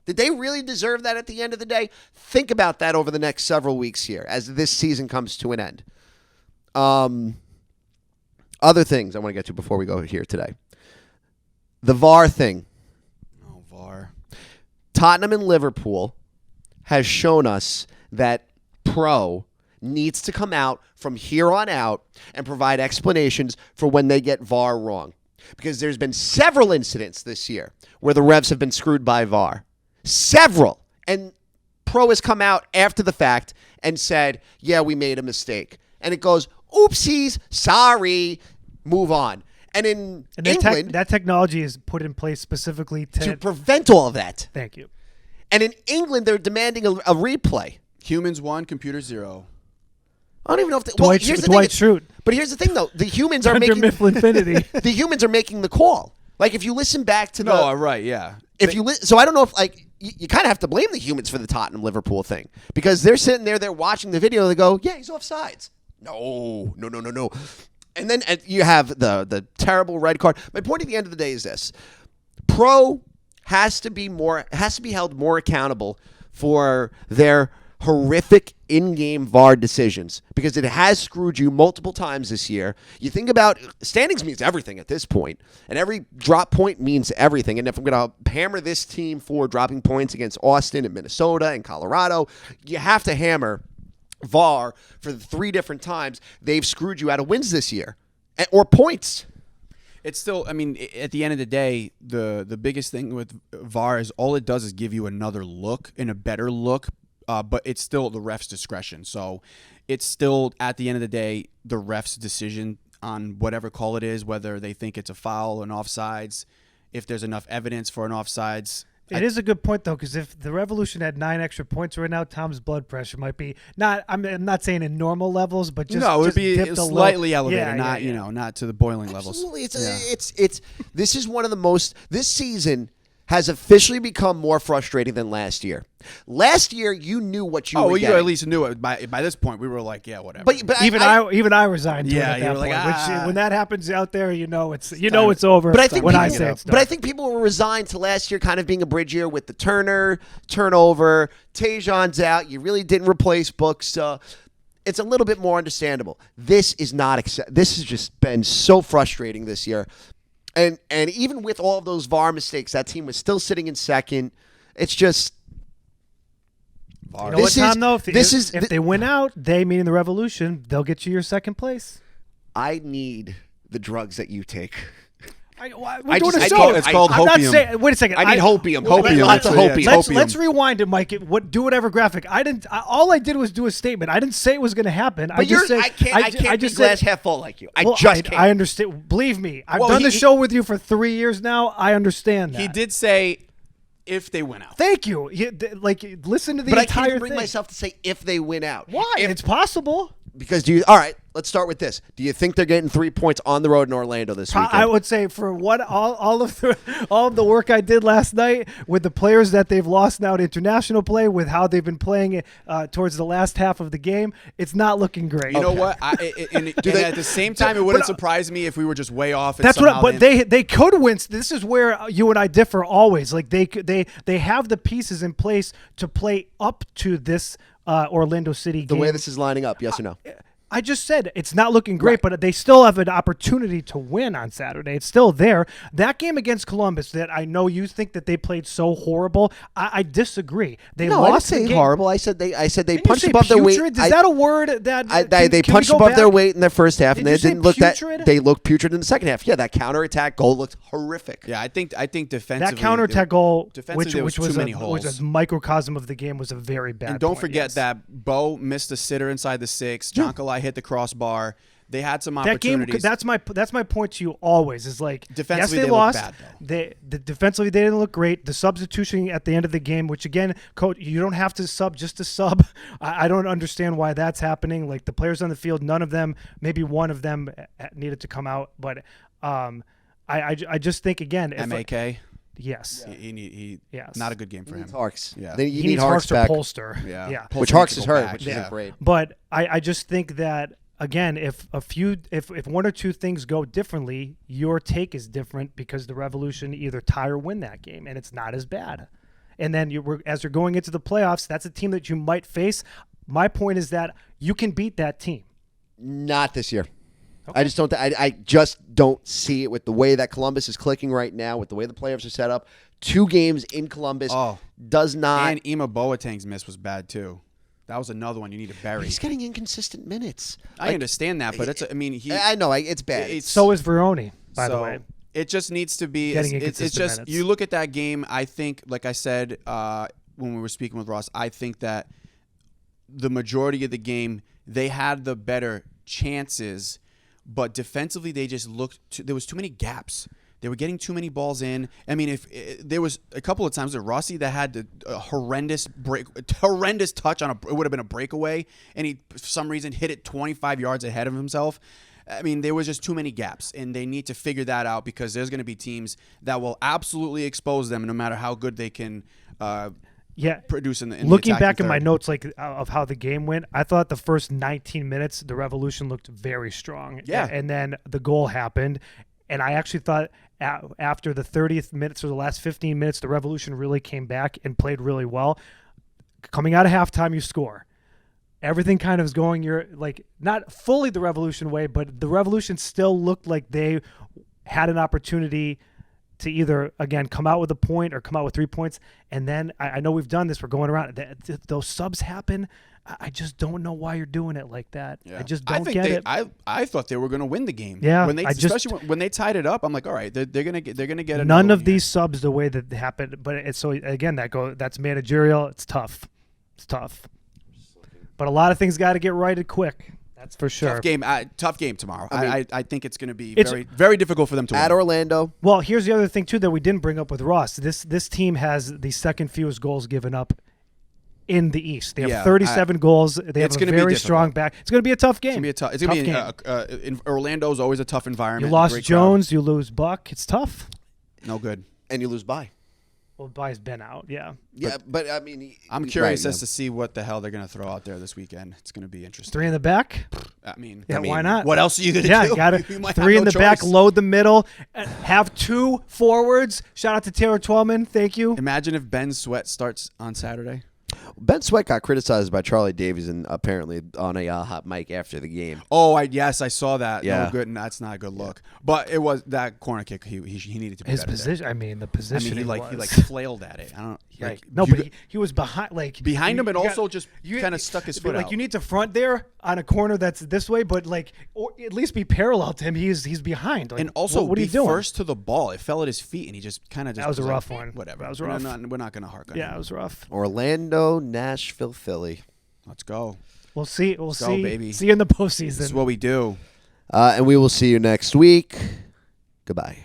did they really deserve that at the end of the day? Think about that over the next several weeks here as this season comes to an end. Other things I want to get to before we go here today. The VAR thing. Oh, VAR. Tottenham and Liverpool has shown us that Pro needs to come out from here on out and provide explanations for when they get VAR wrong. Because there's been several incidents this year where the Revs have been screwed by VAR. Several. And Pro has come out after the fact and said, yeah, we made a mistake. And it goes, oopsies, sorry, move on. And in England, that technology is put in place specifically to prevent all of that. Thank you. And in England, they're demanding a replay. Humans 1, computer 0. I don't even know if Dwight Schrute. But here's the thing, though: the humans are Under making Mifflin Infinity. the humans are making the call. Like if you listen back to right, yeah. So I don't know if you kind of have to blame the humans for the Tottenham Liverpool thing because they're sitting there, they're watching the video, they go, yeah, he's offsides. No. And then you have the terrible red card. My point at the end of the day is this: Pro has to be held more accountable for their horrific in-game VAR decisions because it has screwed you multiple times this year. You think about standings means everything at this point, and every drop point means everything. And if I'm going to hammer this team for dropping points against Austin and Minnesota and Colorado, you have to hammer VAR for the 3 different times they've screwed you out of wins this year or points. It's still, I mean, at the end of the day, the biggest thing with VAR is all it does is give you another look and a better look. But it's still the ref's discretion. So it's still, at the end of the day, the ref's decision on whatever call it is, whether they think it's a foul, an offsides, if there's enough evidence for an offsides. It is a good point, though, because if the Revolution had 9 extra points right now, Tom's blood pressure might be I'm not saying in normal levels, but just no, it would be dipped slightly elevated, yeah. not to the boiling levels. Absolutely, it's this is one of the most. This season has officially become more frustrating than last year. Last year, you knew what you were you getting. at least knew it. By this point, we were like, yeah, whatever. But even I resigned to it at that point. Which, when that happens out there, it's over. But I think I say it's done. But I think people were resigned to last year kind of being a bridge year with the Turner turnover. Tajon's out. You really didn't replace Books. It's a little bit more understandable. This is not. This has just been so frustrating this year. And even with all of those VAR mistakes, that team was still sitting in second. It's just VAR. You know what, Tom, though? If they win out, they, meaning the Revolution, they'll get you your second place. I need the drugs that you take. We're doing a show. It's called I'm not hopium. saying. Wait a second. I need hopium. Let's, Lots of hopium. let's rewind it, Mike. Do whatever graphic. All I did was do a statement. I didn't say it was going to happen. But I can't be glass half full like you. I I understand. Believe me, I've done the show with you for 3 years now. I understand that. He did say if they win out. Thank you. Listen to the entire thing. But I can't even bring myself to say if they win out. Why? It's possible. Because all right, let's start with this. Do you think they're getting 3 points on the road in Orlando this weekend? I would say for what all of the work I did last night with the players that they've lost now to international play, with how they've been playing towards the last half of the game, it's not looking great. You know what? And at the same time, it wouldn't surprise me if we were just way off. That's what. But they could win. This is where you and I differ always. Like they have the pieces in place to play up to this Orlando City game. The way this is lining up, yes or no? I just said it's not looking great, but they still have an opportunity to win on Saturday. It's still there. That game against Columbus, that I know you think that they played so horrible, I disagree. They lost. I didn't say horrible. I said they punched above their weight. Is that a word that they punched above their weight in the first half, and Did they you say didn't look putrid? They looked putrid in the second half. Yeah, that counterattack goal looked horrific. Yeah, I think defensively that counterattack goal, which was was a a microcosm of the game, was a very bad. And don't point, forget yes. that Bo missed a sitter inside the 6. John Kalai hit the crossbar. They had some opportunities. That game, that's my point to you always, is like, defensively yes, they lost. Looked bad, though. Defensively they didn't look great. The substitution at the end of the game, which again, coach, you don't have to sub just to sub. I don't understand why that's happening. Like, the players on the field, none of them, maybe one of them needed to come out. But I just think, again, if MAK. Yes. He yes. Not a good game for him. Harks. Yeah. You he need Harks or back. Polster. Yeah. Which Harks is hurt, back. which isn't great. But I just think that, again, if one or two things go differently, your take is different because the Revolution either tie or win that game, and it's not as bad. And then as you're going into the playoffs, that's a team that you might face. My point is that you can beat that team. Not this year. Okay. I just don't see it with the way that Columbus is clicking right now, with the way the playoffs are set up. 2 games in Columbus does not. And Ima Boateng's miss was bad too. That was another one you need to bury. He's getting inconsistent minutes. I understand that, but I know it's bad. So is Veroni, by the way. It just needs to be. It's just minutes. You look at that game. I think, like I said when we were speaking with Ross, I think that the majority of the game they had the better chances, but defensively they just looked. There was too many gaps. They were getting too many balls in. I mean, if there was a couple of times that Rossi that had a horrendous touch on it would have been a breakaway, and he for some reason hit it 25 yards ahead of himself. I mean, there was just too many gaps, and they need to figure that out because there's going to be teams that will absolutely expose them, no matter how good they can. Produce in the looking back third. in my notes, like of how the game went, I thought the first 19 minutes the Revolution looked very strong. Yeah, and then the goal happened. And I actually thought after the 30th minutes or the last 15 minutes, the Revolution really came back and played really well. Coming out of halftime, you score. Everything kind of is going not fully the Revolution way, but the Revolution still looked like they had an opportunity to either, again, come out with a point or come out with 3 points. And then I know we've done this. We're going around. Those subs happen. I just don't know why you're doing it like that. Yeah. I just don't get it. I thought they were going to win the game. Yeah, especially when they tied it up. I'm like, all right, they're going to get none of these subs the way that happened. But it's so again that's managerial. It's tough. But a lot of things got to get righted quick. That's for sure. Tough game tomorrow. I think it's going to be very, very difficult for them to win. At Orlando. Well, here's the other thing too that we didn't bring up with Ross. This team has the second fewest goals given up in the East. They have 37 goals. They have a very strong back. It's going to be a tough game. It's going to be a tough game. Orlando's always a tough environment. You lost Jones. You lose Buck. It's tough. No good. And you lose By. Well, By's been out, yeah. Yeah, but I mean... I'm curious as to see what the hell they're going to throw out there this weekend. It's going to be interesting. 3 in the back? Why not? What else are you going to do? Yeah, you got it. 3 in the back, load the middle, have 2 forwards. Shout out to Taylor Twellman. Thank you. Imagine if Ben Sweat starts on Saturday. Ben Sweat got criticized by Charlie Davies and apparently on a hot mic after the game. Oh, yes, I saw that. Yeah. No good. That's not a good look. But it was that corner kick. He needed to be His better position. I mean, the position. there. I mean, he was. flailed at it. I don't. Right. No, but he was behind, behind him, and you also got- just you- kind of stuck his foot like out. you need to front there on a corner that's this way, but or at least be parallel to him. He's behind. Like, And also, what are be you doing? first to the ball. It fell at his feet, and he just kind of just. That was a like, rough one. Whatever. That was rough. We're not going to hark on Yeah, him. it was rough. Orlando, Nashville, Philly. Let's go. We'll see. We'll go, see. baby. See you in the This is postseason. what we do. And we will see you next week. Goodbye.